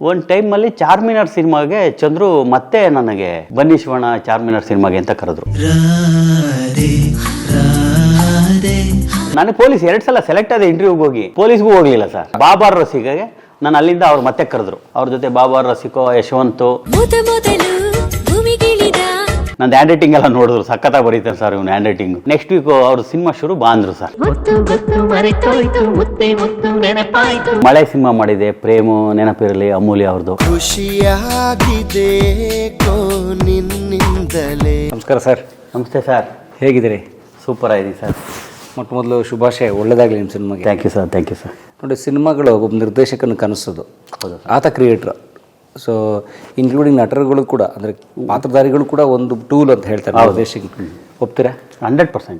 ಒಂದು ಟೈಮಲ್ಲಿ ಚಾರ್ಮಿನಾರ್ ಸಿನಿಮಾಗೆ ಚಂದ್ರು ಮತ್ತೆ ನನಗೆ ಬನ್ನಿ ಶಿವಣ್ಣ ಚಾರ್ಮಿನಾರ್ ಸಿನಿಮಾಗೆ ಅಂತ ಕರೆದ್ರು. ನನಗೆ ಪೊಲೀಸ್ 2 ಸಲ ಸೆಲೆಕ್ಟ್ ಆದ ಇಂಟರ್ವ್ಯೂಗೆ ಹೋಗಿ ಪೊಲೀಸ್ಗೂ ಹೋಗ್ಲಿಲ್ಲ ಸರ್. ಬಾಬಾರ್ ರಸಿಕಾಗೆ ನಾನು ಅಲ್ಲಿಂದ ಅವ್ರು ಮತ್ತೆ ಕರೆದ್ರು. ಅವ್ರ ಜೊತೆ ಬಾಬಾರ್ ರಸಿಕೋ, ಯಶವಂತು, ನಂದು ಹ್ಯಾಂಡ್ ರೈಟಿಂಗ್ ಎಲ್ಲ ನೋಡಿದ್ರು. ಸಖತ್ತಾಗಿ ಬರೀತಾರೆ ಸರ್ ಇವ್ನು ಹ್ಯಾಂಡ್ ರೈಟಿಂಗ್. ನೆಕ್ಸ್ಟ್ ವೀಕ್ ಅವ್ರ ಸಿನಿಮಾ ಶುರು ಬಾ ಅಂದ್ರು ಸರ್. ಮಳೆ ಸಿನಿಮಾ ಮಾಡಿದೆ, ಪ್ರೇಮು, ನೆನಪಿರಲಿ, ಅಮೂಲ್ಯ ಅವ್ರದ್ದು. ನಮಸ್ಕಾರ ಸರ್. ನಮಸ್ತೆ ಸರ್, ಹೇಗಿದ್ದೀರಿ? ಸೂಪರ್ ಆಗಿದೆ ಸರ್. ಮೊಟ್ಟ ಮೊದಲು ಶುಭಾಶಯ, ಒಳ್ಳೆಯದಾಗಲಿ ನಿಮ್ಮ ಸಿನಿಮಾಗೆ. Thank you sir, thank you sir. ನೋಡಿ, ಸಿನಿಮಾಗಳು ಒಬ್ಬ ನಿರ್ದೇಶಕನ ಕನಸೋದು. ಹೌದು, ಆತ ಕ್ರಿಯೇಟ್ರ್. ಸೊ ಇನ್ಕ್ಲೂಡಿಂಗ್ ನಟರುಗಳು ಕೂಡ, ಅಂದರೆ ಪಾತ್ರಧಾರಿಗಳು ಕೂಡ ಒಂದು ಟೂಲ್ ಅಂತ ಹೇಳ್ತಾರೆ ನಿರ್ದೇಶಕ. ಒಪ್ತೀರಾ? 100%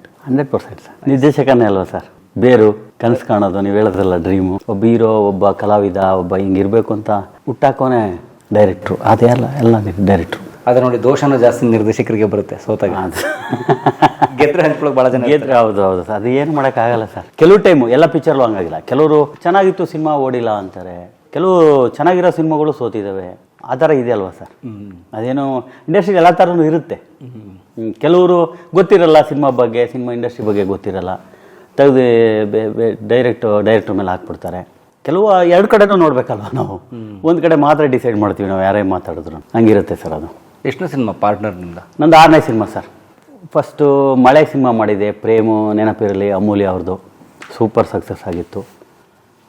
ಸರ್. ನಿರ್ದೇಶಕನೇ ಅಲ್ವಾ ಸರ್ ಬೇರು, ಕನಸು ಕಾಣೋದು, ನೀವು ಹೇಳೋದ್ರಲ್ಲ ಡ್ರೀಮು. ಒಬ್ಬ ಹೀರೋ, ಒಬ್ಬ ಕಲಾವಿದ, ಒಬ್ಬ ಹಿಂಗಿರ್ಬೇಕು ಅಂತ ಹುಟ್ಟಾಕೋನೆ ಡೈರೆಕ್ಟ್ರು. ಅದೇ ಅಲ್ಲ, ಎಲ್ಲ ಡೈರೆಕ್ಟ್ರು. ಆದರೆ ನೋಡಿ, ದೋಷನೂ ಜಾಸ್ತಿ ನಿರ್ದೇಶಕರಿಗೆ ಬರುತ್ತೆ ಸೋತಾಗ. ಗೆದ್ರೆ ಹಂಚ್ಕೊಳ್ಳೋಕೆ ಭಾಳ ಜನ ಗೆದ್ರೆ. ಹೌದು ಸರ್, ಅದು ಏನು ಮಾಡೋಕ್ಕಾಗಲ್ಲ ಸರ್. ಕೆಲವು ಟೈಮು ಎಲ್ಲ ಪಿಕ್ಚರ್ಲು ಹಂಗಾಗಿಲ್ಲ. ಕೆಲವರು ಚೆನ್ನಾಗಿತ್ತು ಸಿನಿಮಾ ಓಡಿಲ್ಲ ಅಂತಾರೆ, ಕೆಲವು ಚೆನ್ನಾಗಿರೋ ಸಿನಿಮಾಗಳು ಸೋತಿದ್ದಾವೆ. ಆ ಥರ ಇದೆ ಅಲ್ವಾ ಸರ್. ಅದೇನು ಇಂಡಸ್ಟ್ರಿಗೆ ಎಲ್ಲ ಥರನೂ ಇರುತ್ತೆ. ಕೆಲವರು ಗೊತ್ತಿರಲ್ಲ ಸಿನಿಮಾ ಬಗ್ಗೆ, ಸಿನಿಮಾ ಇಂಡಸ್ಟ್ರಿ ಬಗ್ಗೆ ಗೊತ್ತಿರಲ್ಲ, ತೆಗೆದು ಡೈರೆಕ್ಟ್ರ್ ಮೇಲೆ ಹಾಕ್ಬಿಡ್ತಾರೆ. ಕೆಲವು 2 ಕಡೆನೂ ನೋಡ್ಬೇಕಲ್ವ ನಾವು. ಒಂದು ಕಡೆ ಮಾತ್ರ ಡಿಸೈಡ್ ಮಾಡ್ತೀವಿ ನಾವು, ಯಾರೇ ಮಾತಾಡಿದ್ರು. ಹಂಗಿರುತ್ತೆ ಸರ್ ಅದು. ಎಷ್ಟನೇ ಸಿನಿಮಾ ಪಾರ್ಟ್ನರ್ ನಿಮ್ದು? ನಂದು 6ನೇ ಸಿನಿಮಾ ಸರ್. ಫಸ್ಟು ಮಳೆ ಸಿನಿಮಾ ಮಾಡಿದೆ, ಪ್ರೇಮು, ನೆನಪಿರಲಿ, ಅಮೂಲ್ಯ ಅವ್ರದ್ದು. ಸೂಪರ್ ಸಕ್ಸಸ್ ಆಗಿತ್ತು.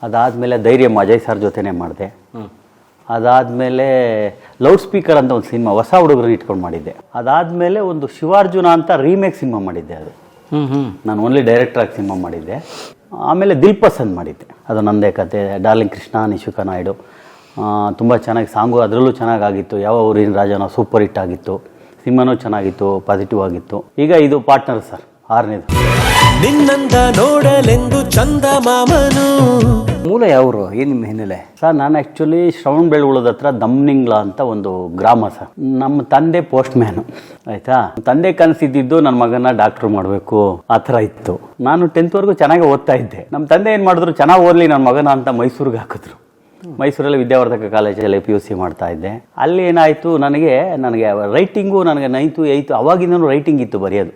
ಅದಾದಮೇಲೆ ಧೈರ್ಯ ಅಜಯ್ ಸರ್ ಜೊತೆನೇ ಮಾಡಿದೆ. ಅದಾದಮೇಲೆ ಲೌಡ್ ಸ್ಪೀಕರ್ ಅಂತ ಒಂದು ಸಿನಿಮಾ ಹೊಸ ಹುಡುಗರನ್ನ ಇಟ್ಕೊಂಡು ಮಾಡಿದ್ದೆ. ಅದಾದಮೇಲೆ ಒಂದು ಶಿವಾರ್ಜುನ ಅಂತ ರೀಮೇಕ್ ಸಿನಿಮಾ ಮಾಡಿದ್ದೆ. ಅದು ನಾನು ಓನ್ಲಿ ಡೈರೆಕ್ಟ್ರಾಗಿ ಸಿನಿಮಾ ಮಾಡಿದ್ದೆ. ಆಮೇಲೆ ದಿಲ್ ಪಸಂದ್ ಮಾಡಿದ್ದೆ, ಅದು ನಂದೇ ಕತೆ. ಡಾರ್ಲಿಂಗ್ ಕೃಷ್ಣ, ನಿಶುಕಾ ನಾಯ್ಡು. ತುಂಬ ಚೆನ್ನಾಗಿ ಸಾಂಗು ಅದರಲ್ಲೂ ಚೆನ್ನಾಗಾಗಿತ್ತು. ಯಾವ ಊರಿನ ರಾಜನೋ ಸೂಪರ್ ಹಿಟ್ ಆಗಿತ್ತು. ಸಿನಿಮಾನೂ ಚೆನ್ನಾಗಿತ್ತು, ಪಾಸಿಟಿವ್ ಆಗಿತ್ತು. ಈಗ ಇದು ಪಾರ್ಟ್ನರ್ ಸರ್, 6ನೇದು. ನಿನ್ನಂದ ನೋಡಲೆಂದು ಚಂದ ಮಾಮನು. ಮೂಲ ಯಾವರು? ಏನು ನಿಮ್ಮ ಹಿನ್ನೆಲೆ ಸರ್? ನಾನು ಆ್ಯಕ್ಚುಲಿ ಶ್ರವಣಬೆಳಗೊಳದ ಹತ್ರ ದಮ್ನಿಂಗ್ಲ ಅಂತ ಒಂದು ಗ್ರಾಮ ಸರ್. ನಮ್ಮ ತಂದೆ ಪೋಸ್ಟ್ ಮ್ಯಾನು, ಆಯಿತಾ. ತಂದೆ ಕನಸಿದ್ದು ನನ್ನ ಮಗನ ಡಾಕ್ಟ್ರು ಮಾಡಬೇಕು, ಆ ಥರ ಇತ್ತು. ನಾನು 10th ಚೆನ್ನಾಗಿ ಓದ್ತಾ ಇದ್ದೆ. ನಮ್ಮ ತಂದೆ ಏನು ಮಾಡಿದ್ರು, ಚೆನ್ನಾಗಿ ಓದಲಿ ನನ್ನ ಮಗನ ಅಂತ ಮೈಸೂರಿಗೆ ಹಾಕಿದ್ರು. ಮೈಸೂರಲ್ಲಿ ವಿದ್ಯಾವರ್ಧಕ ಕಾಲೇಜಲ್ಲಿ PUC ಮಾಡ್ತಾ ಇದ್ದೆ. ಅಲ್ಲಿ ಏನಾಯಿತು, ನನಗೆ ರೈಟಿಂಗು, ನನಗೆ 9th 8th ಅವಾಗಿಂದನೂ ರೈಟಿಂಗ್ ಇತ್ತು, ಬರೆಯೋದು,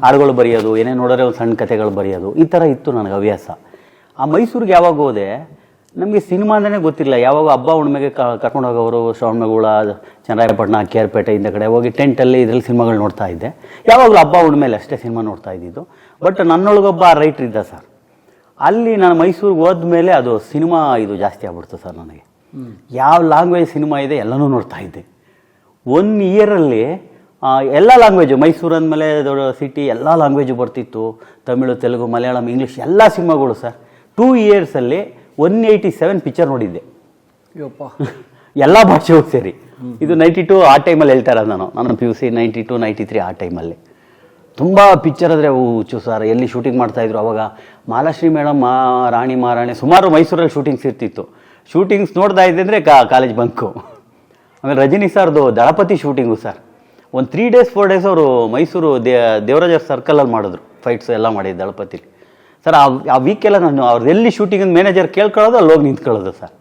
ಹಾಡುಗಳು ಬರೆಯೋದು, ಏನೇ ನೋಡಿದ್ರೆ ಒಂದು ಸಣ್ಣ ಕಥೆಗಳು ಬರೆಯೋದು, ಈ ಥರ ಇತ್ತು ನನಗೆ ಹವ್ಯಾಸ. ಆ ಮೈಸೂರಿಗೆ ಯಾವಾಗ ಹೋದೆ, ನಮಗೆ ಸಿನಿಮಾ ಅಂದೇ ಗೊತ್ತಿಲ್ಲ. ಯಾವಾಗ ಹಬ್ಬ ಹುಣ್ಣಿಮೆಗೆ ಕರ್ಕೊಂಡು ಹೋಗೋರು, ಶ್ರವಣಬೆಳಗೊಳ, ಚನ್ನರಾಯಪಟ್ಟಣ, ಕೇರ್ಪೇಟೆ ಇಂದ ಕಡೆ ಹೋಗಿ ಟೆಂಟಲ್ಲಿ ಇದರಲ್ಲಿ ಸಿನಿಮಾಗಳು ನೋಡ್ತಾ ಇದ್ದೆ. ಯಾವಾಗಲೂ ಹಬ್ಬ ಹುಣ್ಣಿಮೆಲೆ ಅಷ್ಟೇ ಸಿನಿಮಾ ನೋಡ್ತಾ ಇದ್ದಿದ್ದು. ಬಟ್ ನನ್ನೊಳಗೊಬ್ಬ ರೈಟ್ರ್ ಇದ್ದ ಸರ್. ಅಲ್ಲಿ ನಾನು ಮೈಸೂರಿಗೆ ಹೋದ್ಮೇಲೆ ಅದು ಸಿನಿಮಾ ಇದು ಜಾಸ್ತಿ ಆಗ್ಬಿಡ್ತು ಸರ್ ನನಗೆ. ಯಾವ ಲ್ಯಾಂಗ್ವೇಜ್ ಸಿನಿಮಾ ಇದೆ ಎಲ್ಲನೂ ನೋಡ್ತಾ ಇದ್ದೆ. 1 ಇಯರಲ್ಲಿ ಎಲ್ಲ ಲ್ಯಾಂಗ್ವೇಜು, ಮೈಸೂರು ಅಂದಮೇಲೆ ದೊಡ್ಡ ಸಿಟಿ, ಎಲ್ಲ ಲ್ಯಾಂಗ್ವೇಜು ಬರ್ತಿತ್ತು. ತಮಿಳು, ತೆಲುಗು, ಮಲಯಾಳಂ, ಇಂಗ್ಲೀಷ್ ಎಲ್ಲ ಸಿನಿಮಾಗಳು ಸರ್. 2 ಇಯರ್ಸಲ್ಲಿ 187 ಪಿಕ್ಚರ್ ನೋಡಿದ್ದೆ, ಎಲ್ಲ ಭಾಷೆಗೂ ಸೇರಿ. ಇದು 92 ಆ ಟೈಮಲ್ಲಿ ಹೇಳ್ತಾರೆ. ನಾನು PUC 92 93 ಆ ಟೈಮಲ್ಲಿ ತುಂಬ ಪಿಕ್ಚರ್ ಅಂದರೆ ಹುಚ್ಚು ಸರ್. ಎಲ್ಲಿ ಶೂಟಿಂಗ್ ಮಾಡ್ತಾಯಿದ್ರು ಅವಾಗ, ಮಹಾಲಕ್ಷ್ಮಿ ಮೇಡಮ್, ರಾಣಿ ಮಹಾರಾಣಿ, ಸುಮಾರು ಮೈಸೂರಲ್ಲಿ ಶೂಟಿಂಗ್ಸ್ ಇರ್ತಿತ್ತು. ಶೂಟಿಂಗ್ಸ್ ನೋಡ್ತಾ ಇದ್ದೆ ಅಂದರೆ ಕಾಲೇಜ್ ಬಂಕು. ಆಮೇಲೆ ರಜನಿ ಸರ್ದು ದಳಪತಿ ಶೂಟಿಂಗು ಸರ್. ಒಂದು 3 days 4 days ಅವರು ಮೈಸೂರು ದೇವರಾಜ ಸರ್ಕಲಲ್ಲಿ ಮಾಡಿದ್ರು, ಫೈಟ್ಸ್ ಎಲ್ಲ ಮಾಡಿದ್ದು ದಳಪತಿಲಿ ಸರ್. ಆ ವೀಕೆಲ್ಲ ನಾನು ಅವ್ರದ್ದು ಎಲ್ಲಿ ಶೂಟಿಂಗ್ ಮ್ಯಾನೇಜರ್ ಕೇಳ್ಕೊಳ್ಳೋದು, ಅಲ್ಲಿ ಹೋಗಿ ನಿಂತ್ಕೊಳ್ಳೋದು ಸರ್.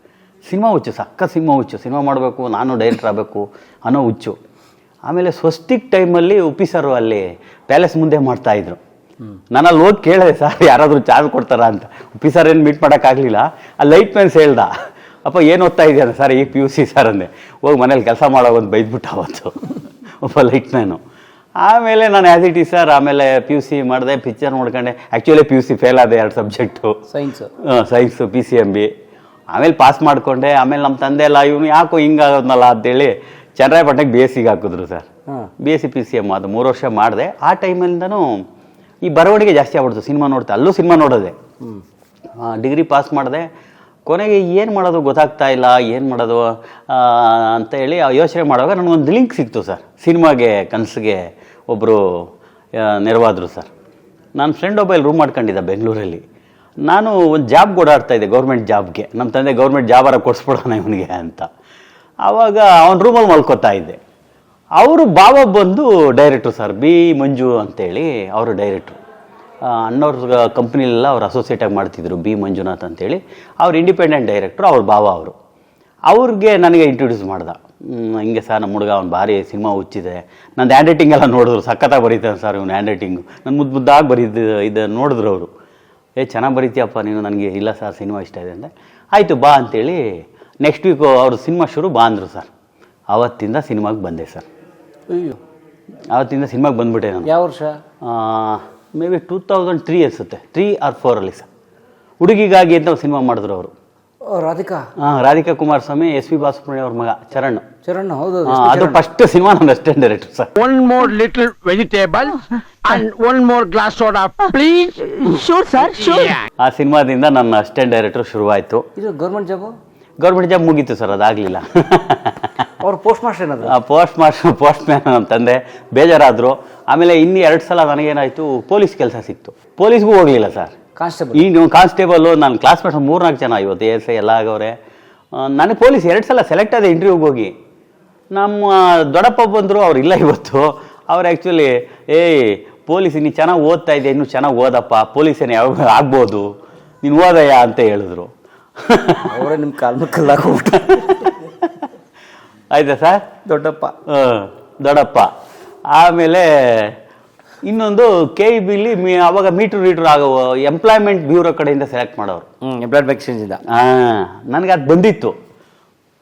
ಸಿನಿಮಾ ಹುಚ್ಚು, ಸಕ್ಕ ಸಿನಿಮಾ ಹುಚ್ಚು. ಸಿನಿಮಾ ಮಾಡಬೇಕು, ನಾನು ಡೈರೆಕ್ಟರ್ ಆಗಬೇಕು ಅನ್ನೋ ಹುಚ್ಚು. ಆಮೇಲೆ ಸ್ವಸ್ತಿಕ್ ಟೈಮಲ್ಲಿ ಉಪ್ಪಿ ಸರ್ ಅಲ್ಲಿ ಪ್ಯಾಲೇಸ್ ಮುಂದೆ ಮಾಡ್ತಾಯಿದ್ರು. ನಾನು ಅಲ್ಲಿ ಹೋಗಿ ಕೇಳಿದೆ, ಸರ್ ಯಾರಾದರೂ ಚಾರ್ಜ್ ಕೊಡ್ತಾರಾ ಅಂತ. ಉಪ್ಪಿ ಸರ್ ಏನು ಮೀಟ್ ಮಾಡೋಕ್ಕಾಗಲಿಲ್ಲ. ಆ ಲೈಟ್ ಮ್ಯಾನ್ಸ್ ಹೇಳ್ದ, ಅಪ್ಪ ಏನು ಓದ್ತಾ ಇದೆಯಾ ಸರ್? ಈಗ PUC ಸರ್ ಅಂದೆ. ಹೋಗಿ ಮನೇಲಿ ಕೆಲಸ ಮಾಡೋ ಒಂದು ಬೈದ್ಬಿಟ್ಟು ಅವತ್ತು ಒಬ್ಬ ಲೈಟ್ ಮ್ಯಾನು. ಆಮೇಲೆ ನಾನು ಆ್ಯಸ್ ಇಟ್ ಈಸ್ ಸರ್. ಆಮೇಲೆ PUC ಮಾಡಿದೆ, ಪಿಕ್ಚರ್ ನೋಡ್ಕೊಂಡೆ. ಆ್ಯಕ್ಚುಲಿ PUC ಫೇಲ್ ಆದೆ 2 ಸಬ್ಜೆಕ್ಟು, ಸೈನ್ಸು PCMB. ಆಮೇಲೆ ಪಾಸ್ ಮಾಡಿಕೊಂಡೆ. ಆಮೇಲೆ ನಮ್ಮ ತಂದೆ ಎಲ್ಲ ಇವನು ಯಾಕೋ ಹಿಂಗಾಗೋದ್ನಲ್ಲ ಅಂತೇಳಿ ಚನ್ನರಾಯಪಟ್ಟಣಕ್ಕೆ BSc ಹಾಕಿದ್ರು ಸರ್. BSc PCM ಅದು 3 ವರ್ಷ ಮಾಡಿದೆ. ಆ ಟೈಮಿಂದನೂ ಈ ಬರವಣಿಗೆ ಜಾಸ್ತಿ ಆಗ್ಬಿಡ್ತು. ಸಿನಿಮಾ ನೋಡ್ತಾ, ಅಲ್ಲೂ ಸಿನಿಮಾ ನೋಡೋದೆ. ಡಿಗ್ರಿ ಪಾಸ್ ಮಾಡಿದೆ. ಕೊನೆಗೆ ಏನು ಮಾಡೋದು ಗೊತ್ತಾಗ್ತಾ ಇಲ್ಲ, ಏನು ಮಾಡೋದು ಅಂತ ಹೇಳಿ ಯೋಚನೆ ಮಾಡುವಾಗ ನನಗೊಂದು ಲಿಂಕ್ ಸಿಕ್ತು ಸರ್. ಸಿನಿಮಾಗೆ ಕನಸಿಗೆ ಒಬ್ಬರು ನೆರವಾದರು ಸರ್. ನನ್ನ ಫ್ರೆಂಡ್ ಒಬ್ಬ ರೂಮ್ ಮಾಡ್ಕೊಂಡಿದ್ದ ಬೆಂಗಳೂರಲ್ಲಿ. ನಾನು ಒಂದು ಜಾಬ್ಗೆ ಓಡಾಡ್ತಾಯಿದ್ದೆ, ಗೌರ್ಮೆಂಟ್ ಜಾಬ್ಗೆ. ನಮ್ಮ ತಂದೆ ಗೌರ್ಮೆಂಟ್ ಜಾಬಾರ ಕೊಡಿಸ್ಬಿಡೋಣ ಇವನಿಗೆ ಅಂತ. ಆವಾಗ ಅವನ ರೂಮಲ್ಲಿ ಮಲ್ಕೋತಾ ಇದ್ದೆ. ಅವರು ಬಾಬಾ ಬಂದು ಡೈರೆಕ್ಟ್ರು ಸರ್, B ಮಂಜು ಅಂತೇಳಿ ಅವರು ಡೈರೆಕ್ಟ್ರು. ಅಣ್ಣವ್ರ ಕಂಪ್ನಿಲೆಲ್ಲ ಅವ್ರು ಅಸೋಸಿಯೇಟಾಗಿ ಮಾಡ್ತಿದ್ರು, B ಮಂಜುನಾಥ್ ಅಂತೇಳಿ. ಅವ್ರು ಇಂಡಿಪೆಂಡೆಂಟ್ ಡೈರೆಕ್ಟ್ರು, ಅವ್ರ ಬಾವ ಅವರು. ಅವ್ರಿಗೆ ನನಗೆ ಇಂಟ್ರೊಡ್ಯೂಸ್ ಮಾಡ್ದ. ಹಿಂಗೆ ಸರ್ ನಮ್ಮ ಹುಡುಗ ಅವ್ನು ಭಾರಿ ಸಿನಿಮಾ ಹುಚ್ಚಿದೆ, ನಂದು ಹ್ಯಾಂಡ್ ರೈಟಿಂಗ್ ಎಲ್ಲ ನೋಡಿದ್ರು, ಸಖತ್ತಾಗಿ ಬರೀತಾನೆ ಸರ್ ಇವ್ನು ಹ್ಯಾಂಡ್ ರೈಟಿಂಗು, ನನ್ನ ಮುದ್ದಾಗಿ ಇದು ನೋಡಿದ್ರು ಅವರು. ಚೆನ್ನಾಗಿ ಬರೀತೀಯಪ್ಪ ನೀನು, ನನಗೆ ಇಲ್ಲ ಸರ್ ಸಿನಿಮಾ ಇಷ್ಟ ಇದೆ ಅಂದರೆ ಆಯಿತು ಬಾ ಅಂತೇಳಿ ನೆಕ್ಸ್ಟ್ ವೀಕು ಅವ್ರ ಸಿನಿಮಾ ಶುರು ಬಾ ಅಂದರು ಸರ್. ಆವತ್ತಿಂದ ಸಿನಿಮಾಗೆ ಬಂದೆ ಸರ್. ಅಯ್ಯೋ, ಆವತ್ತಿಂದ ಸಿನಿಮಾಗೆ ಬಂದ್ಬಿಟ್ಟೆ ನಾನು. ಯಾವ ವರ್ಷ? ಮೇ ಬಿ 2003 ಅನಿಸುತ್ತೆ, 3 or 4 ಸರ್. ಹುಡುಗಿಗಾಗಿ ಅಂತ ಒಂದು ಸಿನಿಮಾ ಮಾಡಿದ್ರು ಅವರು. ರಾಧಿಕಾ? ರಾಧಿಕಾ ಕುಮಾರಸ್ವಾಮಿ, ಎಸ್ ಪಿ ಬಾಲಸುಬ್ರಹ್ಮಣ್ಯ ಅವ್ರ ಮಗ ಚರಣ್. ಹೌದು. ಅದು ಫಸ್ಟ್ ಸಿನಿಮಾ ನನ್ನ assistant director sir. One more little vegetable and one more glass soda, please. Sure, sir. Sure. ಆ ಸಿನಿಮಾದಿಂದ ನನ್ನ ಅಸಿಸ್ಟೆಂಟ್ ಡೈರೆಕ್ಟರ್ ಶುರುವಾಯಿತು. ಇದು ಗೌರ್ಮೆಂಟ್ ಜಾಬು? ಗೌರ್ಮೆಂಟ್ ಜಾಬ್ ಮುಗೀತು ಸರ್, ಅದಾಗಲಿಲ್ಲ. ಅವ್ರು ಪೋಸ್ಟ್ ಮಾಸ್ಟರ್ ಏನಾದ್ರು? ಪೋಸ್ಟ್ ಮ್ಯಾನ್ ನಮ್ಮ ತಂದೆ ಬೇಜಾರಾದರು. ಆಮೇಲೆ ಇನ್ನೂ 2 ಸಲ ನನಗೇನಾಯಿತು, ಪೊಲೀಸ್ ಕೆಲಸ ಸಿಕ್ತು. ಪೊಲೀಸ್ಗೂ ಹೋಗಲಿಲ್ಲ ಸರ್. ಕಾನ್ಸ್ಟೇಬಲ್? ಈಗ ಕಾನ್ಸ್ಟೇಬಲು ನನ್ನ ಕ್ಲಾಸ್ಮೇಟ್ಸ್ 3-4 ಜನ ಇವತ್ತು ASI ಎಲ್ಲ ಆಗವ್ರೆ. ನನಗೆ ಪೊಲೀಸ್ 2 ಸಲ ಸೆಲೆಕ್ಟ್ ಆದ ಇಂಟರ್ವ್ಯೂಗೆ ಹೋಗಿ. ನಮ್ಮ ದೊಡ್ಡಪ್ಪ ಬಂದರು, ಅವ್ರು ಇಲ್ಲ ಇವತ್ತು. ಅವ್ರು ಆ್ಯಕ್ಚುಲಿ ಪೊಲೀಸ್ ನೀನು ಚೆನ್ನಾಗಿ ಓದ್ತಾ ಇದ್ದೆ, ಇನ್ನೂ ಚೆನ್ನಾಗಿ ಓದಪ್ಪ, ಪೊಲೀಸೇನು ಯಾವಾಗ ಆಗ್ಬೋದು, ನೀನು ಓದಯ್ಯ ಅಂತ ಹೇಳಿದ್ರು. ಅವರೇ ನಿಮ್ಮ ಕಾಲ ಕಲ್ಲಾಕೋಬಿಟ್ಟು. ಆಯ್ತಾ ಸರ್? ದೊಡ್ಡಪ್ಪ. ಆಮೇಲೆ ಇನ್ನೊಂದು KEBಲಿ ಅವಾಗ ಮೀಟ್ರ್ ರೀಡ್ರ್ ಆಗೋ ಎಂಪ್ಲಾಯ್ಮೆಂಟ್ ಬ್ಯೂರೋ ಕಡೆಯಿಂದ ಸೆಲೆಕ್ಟ್ ಮಾಡೋರು. ಎಂಪ್ಲಾಯ್ಮೆಂಟ್ ಎಕ್ಸ್ಚೇಂಜಿಂದ. ನನಗೆ ಅದು ಬಂದಿತ್ತು,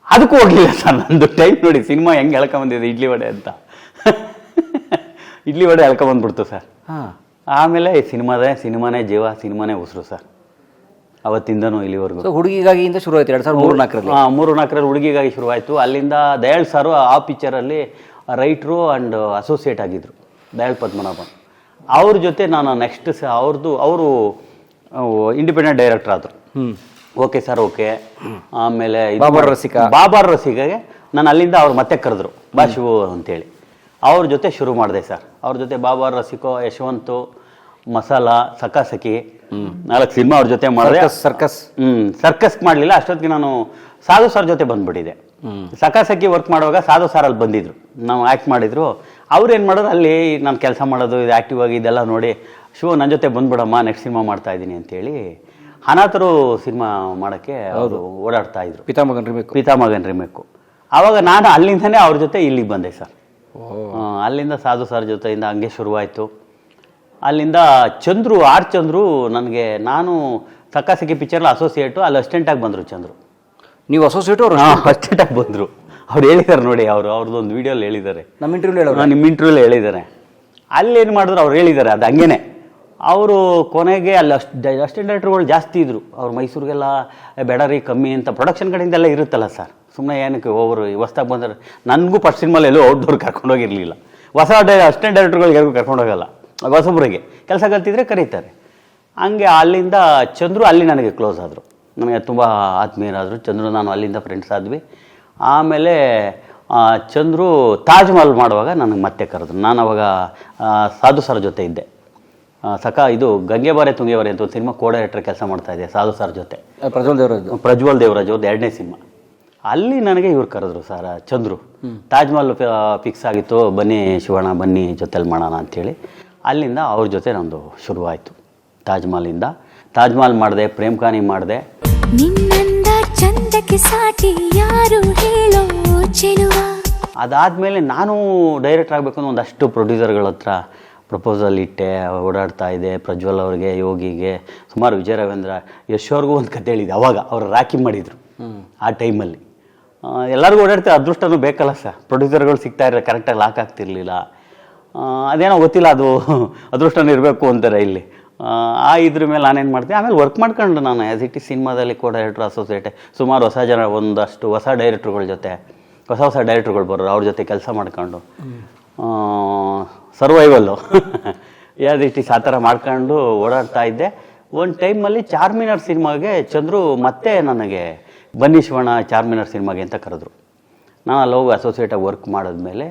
ಅದಕ್ಕೂ ಹೋಗಲಿಲ್ಲ ಸರ್. ನಂದು ಟೈಮ್ ನೋಡಿ ಸಿನಿಮಾ ಹೆಂಗೆ ಎಳ್ಕೊಂಬಂದಿದೆ, ಇಡ್ಲಿ ವಡೆ ಅಂತ. ಇಡ್ಲಿ ವಡೆ ಎಳ್ಕೊಂಬಂದ್ಬಿಡ್ತು ಸರ್. ಆಮೇಲೆ ಸಿನಿಮಾನೇ ಜೀವ, ಸಿನಿಮಾನೇ ಉಸಿರು ಸರ್, ಅವತ್ತಿಂದನೂ ಇಲ್ಲಿವರೆಗೂ. ಹುಡುಗಿಗಾಗಿಯಿಂದ ಶುರು ಆಯ್ತು 2003-4ರಲ್ಲಿ. 3-4ರಲ್ಲಿ ಹುಡುಗಿಗಾಗಿ ಶುರುವಾಯಿತು. ಅಲ್ಲಿಂದ ದಯಾಳ್ ಸಾರು ಆ ಪಿಕ್ಚರಲ್ಲಿ ರೈಟ್ರು ಆ್ಯಂಡ್ ಅಸೋಸಿಯೇಟ್ ಆಗಿದ್ದರು, ದಯಾಳ್ ಪದ್ಮನಾಭನ್. ಅವ್ರ ಜೊತೆ ನಾನು ನೆಕ್ಸ್ಟ್ ಅವರು ಇಂಡಿಪೆಂಡೆಂಟ್ ಡೈರೆಕ್ಟರ್ ಆದರು. Okay sir, okay. ಆಮೇಲೆ ಬಾಬಾರ್ ರಸಿಕಾಗೆ ನಾನು ಅಲ್ಲಿಂದ ಅವ್ರು ಮತ್ತೆ ಕರೆದ್ರು, ಬಾ ಶಿವು ಅಂತೇಳಿ. ಅವ್ರ ಜೊತೆ ಶುರು ಮಾಡಿದೆ ಸರ್. ಅವ್ರ ಜೊತೆ ಬಾಬಾರ್ ರಸಿಕೋ, ಯಶವಂತು, ಮಸಾಲ, ಸಕಾಸಕಿ 4 ಸಿನಿಮಾ ಅವ್ರ ಜೊತೆ ಮಾಡಿದೆ. ಸರ್ಕಸ್ ಮಾಡಲಿಲ್ಲ ಅಷ್ಟೊತ್ತಿಗೆ, ನಾನು ಸಾಧು ಸರ್ ಜೊತೆ ಬಂದ್ಬಿಟ್ಟಿದೆ. ಸಕಾಸಕಿ ವರ್ಕ್ ಮಾಡುವಾಗ ಸಾಧು ಸಾರಲ್ಲಿ ಬಂದಿದ್ರು, ನಾವು ಆ್ಯಕ್ಟ್ ಮಾಡಿದ್ರು. ಅವ್ರು ಏನು ಮಾಡೋದು, ಅಲ್ಲಿ ನಾನು ಕೆಲಸ ಮಾಡೋದು, ಇದು ಆ್ಯಕ್ಟಿವ್ ಆಗಿ ಇದೆಲ್ಲ ನೋಡಿ, ಶಿವ ನನ್ನ ಜೊತೆ ಬಂದ್ಬಿಡಮ್ಮ, ನೆಕ್ಸ್ಟ್ ಸಿನಿಮಾ ಮಾಡ್ತಾ ಇದ್ದೀನಿ ಅಂತೇಳಿ ಅನಾಥರು ಸಿನಿಮಾ ಮಾಡೋಕ್ಕೆ ಅವರು ಓಡಾಡ್ತಾ ಇದ್ರು. ಪಿತಾಮಗನ್ ರಿಮೇಕು. ಆವಾಗ ನಾನು ಅಲ್ಲಿಂದನೇ ಅವ್ರ ಜೊತೆ ಇಲ್ಲಿಗೆ ಬಂದೆ ಸರ್. ಅಲ್ಲಿಂದ ಸಾಧು ಸರ್ ಜೊತೆಯಿಂದ ಹಂಗೆ ಶುರುವಾಯಿತು. ಅಲ್ಲಿಂದ ಚಂದ್ರು ನನಗೆ, ನಾನು ಸಕಾಸಕಿ ಪಿಕ್ಚರ್ಲಿ ಅಸೋಸಿಯೇಟು, ಅಲ್ಲಿ ಅಸಿಸ್ಟೆಂಟಾಗಿ ಬಂದರು ಚಂದ್ರು. ನೀವು ಅಸೋಸಿಯೇಟು? ಅವರು ಅಸಿಸ್ಟೆಂಟಾಗಿ ಬಂದರು. ಅವ್ರು ಹೇಳಿದ್ದಾರೆ ನೋಡಿ, ಅವ್ರದ್ದೊಂದು ವಿಡಿಯೋಲಿ ಹೇಳಿದ್ದಾರೆ, ನಿಮ್ಮ ಇಂಟರ್ವ್ಯೂಲಿ ಹೇಳಿದ್ದಾರೆ. ಅಲ್ಲಿ ಏನು ಮಾಡಿದ್ರು ಅವ್ರು ಹೇಳಿದ್ದಾರೆ, ಅದು ಹಂಗೇನೆ. ಅವರು ಕೊನೆಗೆ ಅಲ್ಲಿ ಅಸಿಸ್ಟೆಂಟ್ ಡೈರೆಕ್ಟರ್ಗಳು ಜಾಸ್ತಿ ಇದ್ದರು. ಅವ್ರು ಮೈಸೂರಿಗೆಲ್ಲ ಬೇಡರಿ ಕಮ್ಮಿ ಅಂತ ಪ್ರೊಡಕ್ಷನ್ ಕಡೆಯಿಂದ ಎಲ್ಲ ಇರುತ್ತಲ್ಲ ಸರ್, ಸುಮ್ಮನೆ ಏನಕ್ಕೆ ಒಬ್ಬರು ಹೊಸ್ದಾಗಿ ಬಂದರೆ. ನನಗೂ ಫಸ್ಟ್ ಸಿನಿಮಾಲಿ ಎಲ್ಲೂ ಔಟ್ಡೋರ್ ಕರ್ಕೊಂಡೋಗಿರಲಿಲ್ಲ. ಹೊಸ ಅಸಿಸ್ಟೆಂಟ್ ಡೈರೆಕ್ಟರ್ಗಳಿಗೆ ಯಾರಿಗೂ ಕರ್ಕೊಂಡೋಗಲ್ಲ, ಹೊಸೊಬ್ಬರಿಗೆ ಕೆಲಸ ಕಲ್ತಿದ್ರೆ ಕರೀತಾರೆ. ಹಂಗೆ ಅಲ್ಲಿಂದ ಚಂದ್ರು ಅಲ್ಲಿ ನನಗೆ ಕ್ಲೋಸ್ ಆದರು, ನನಗೆ ತುಂಬ ಆತ್ಮೀಯರಾದರು ಚಂದ್ರು. ನಾನು ಅಲ್ಲಿಂದ ಫ್ರೆಂಡ್ಸ್ ಆದ್ವಿ. ಆಮೇಲೆ ಚಂದ್ರು ತಾಜ್ ಮಹಲ್ ಮಾಡುವಾಗ ನನಗೆ ಮತ್ತೆ ಕರೆದ್ರು. ನಾನು ಅವಾಗ ಸಾಧು ಸರ್ ಜೊತೆ ಇದ್ದೆ. ಇದು ಗಂಗೆ ಬಾರೆ ತುಂಗೆ ಬಾರೆ ಅಂತ ಒಂದು ಸಿನಿಮಾ ಕೋ ಡೈರೆಕ್ಟರ್ ಕೆಲಸ ಮಾಡ್ತಾಯಿದ್ದೆ ಸಾಧು ಸರ್ ಜೊತೆ. ಪ್ರಜ್ವಲ್ ದೇವರಾಜ್ ಅವ್ರದ್ದು 2ನೇ ಸಿನಿಮಾ. ಅಲ್ಲಿ ನನಗೆ ಇವ್ರು ಕರೆದ್ರು ಸರ್, ಚಂದ್ರು. ತಾಜ್ ಮಹಲ್ ಫಿಕ್ಸ್ ಆಗಿತ್ತು, ಬನ್ನಿ ಶಿವಣ್ಣ ಬನ್ನಿ ಜೊತೆಲಿ ಮಾಡೋಣ ಅಂಥೇಳಿ. ಅಲ್ಲಿಂದ ಅವ್ರ ಜೊತೆ ನಮ್ಮದು ಶುರುವಾಯಿತು. ತಾಜ್ ಮಹಲ್ ಮಾಡಿದೆ, ಪ್ರೇಮ್ ಖಾನಿ ಮಾಡಿದೆ. ಅದಾದಮೇಲೆ ನಾನು ಡೈರೆಕ್ಟರ್ ಆಗಬೇಕು ಅನ್ನೋ ಒಂದಷ್ಟು ಪ್ರೊಡ್ಯೂಸರ್ಗಳ ಹತ್ರ ಪ್ರಪೋಸಲ್ ಇಟ್ಟೆ, ಓಡಾಡ್ತಾ ಇದೆ. ಪ್ರಜ್ವಲ್ ಅವ್ರಿಗೆ, ಯೋಗಿಗೆ, ಸುಮಾರು ವಿಜಯ ರವೀಂದ್ರ, ಯಶ್ ಅವ್ರಿಗೂ ಒಂದು ಕತೆ ಹೇಳಿದೆ. ಅವಾಗ ಅವರು ರಾಕಿ ಮಾಡಿದರು ಆ ಟೈಮಲ್ಲಿ. ಎಲ್ಲರಿಗೂ ಓಡಾಡ್ತಾರೆ, ಅದೃಷ್ಟನೂ ಬೇಕಲ್ಲ ಸರ್. ಪ್ರೊಡ್ಯೂಸರ್ಗಳು ಸಿಗ್ತಾ ಇರೋ ಕರೆಕ್ಟಾಗಿ ಲಾಕ್ ಆಗ್ತಿರ್ಲಿಲ್ಲ. ಅದೇನೋ ಗೊತ್ತಿಲ್ಲ, ಅದು ಅದೃಷ್ಟನೂ ಇರಬೇಕು ಅಂತಾರೆ ಇಲ್ಲಿ. ಇದ್ರ ಮೇಲೆ ನಾನೇನು ಮಾಡ್ತೀನಿ, ಆಮೇಲೆ ವರ್ಕ್ ಮಾಡ್ಕೊಂಡು ನಾನು ಆ್ಯಸ್ ಇಟ್ ಈಸ್ ಸಿನಿಮಾದಲ್ಲಿ ಕೋ ಡೈರೆಕ್ಟ್ರ್ ಅಸೋಸಿಯೇಟ್ ಸುಮಾರು ಒಂದಷ್ಟು ಹೊಸ ಡೈರೆಕ್ಟ್ರುಗಳ ಜೊತೆ, ಹೊಸ ಡೈರೆಕ್ಟ್ರುಗಳು ಬರೋರು, ಅವ್ರ ಜೊತೆ ಕೆಲಸ ಮಾಡ್ಕೊಂಡು ಸರ್ವೈವಲ್ಲು ಆ್ಯಸ್ ಇಟ್ ಈಸ್ ಆ ಥರ ಮಾಡ್ಕೊಂಡು ಓಡಾಡ್ತಾ ಇದ್ದೆ. ಒಂದು ಟೈಮಲ್ಲಿ ಚಾರ್ಮಿನಾರ್ ಸಿನಿಮಾಗೆ ಚಂದ್ರು ಮತ್ತೆ ನನಗೆ ಬನ್ನಿ ಶಿವಣ್ಣ ಚಾರ್ಮಿನಾರ್ ಸಿನಿಮಾಗೆ ಅಂತ ಕರೆದ್ರು. ನಾನು ಅಲ್ಲಿ ಹೋಗಿ ಅಸೋಸಿಯೇಟಾಗಿ ವರ್ಕ್ ಮಾಡಿದ್ಮೇಲೆ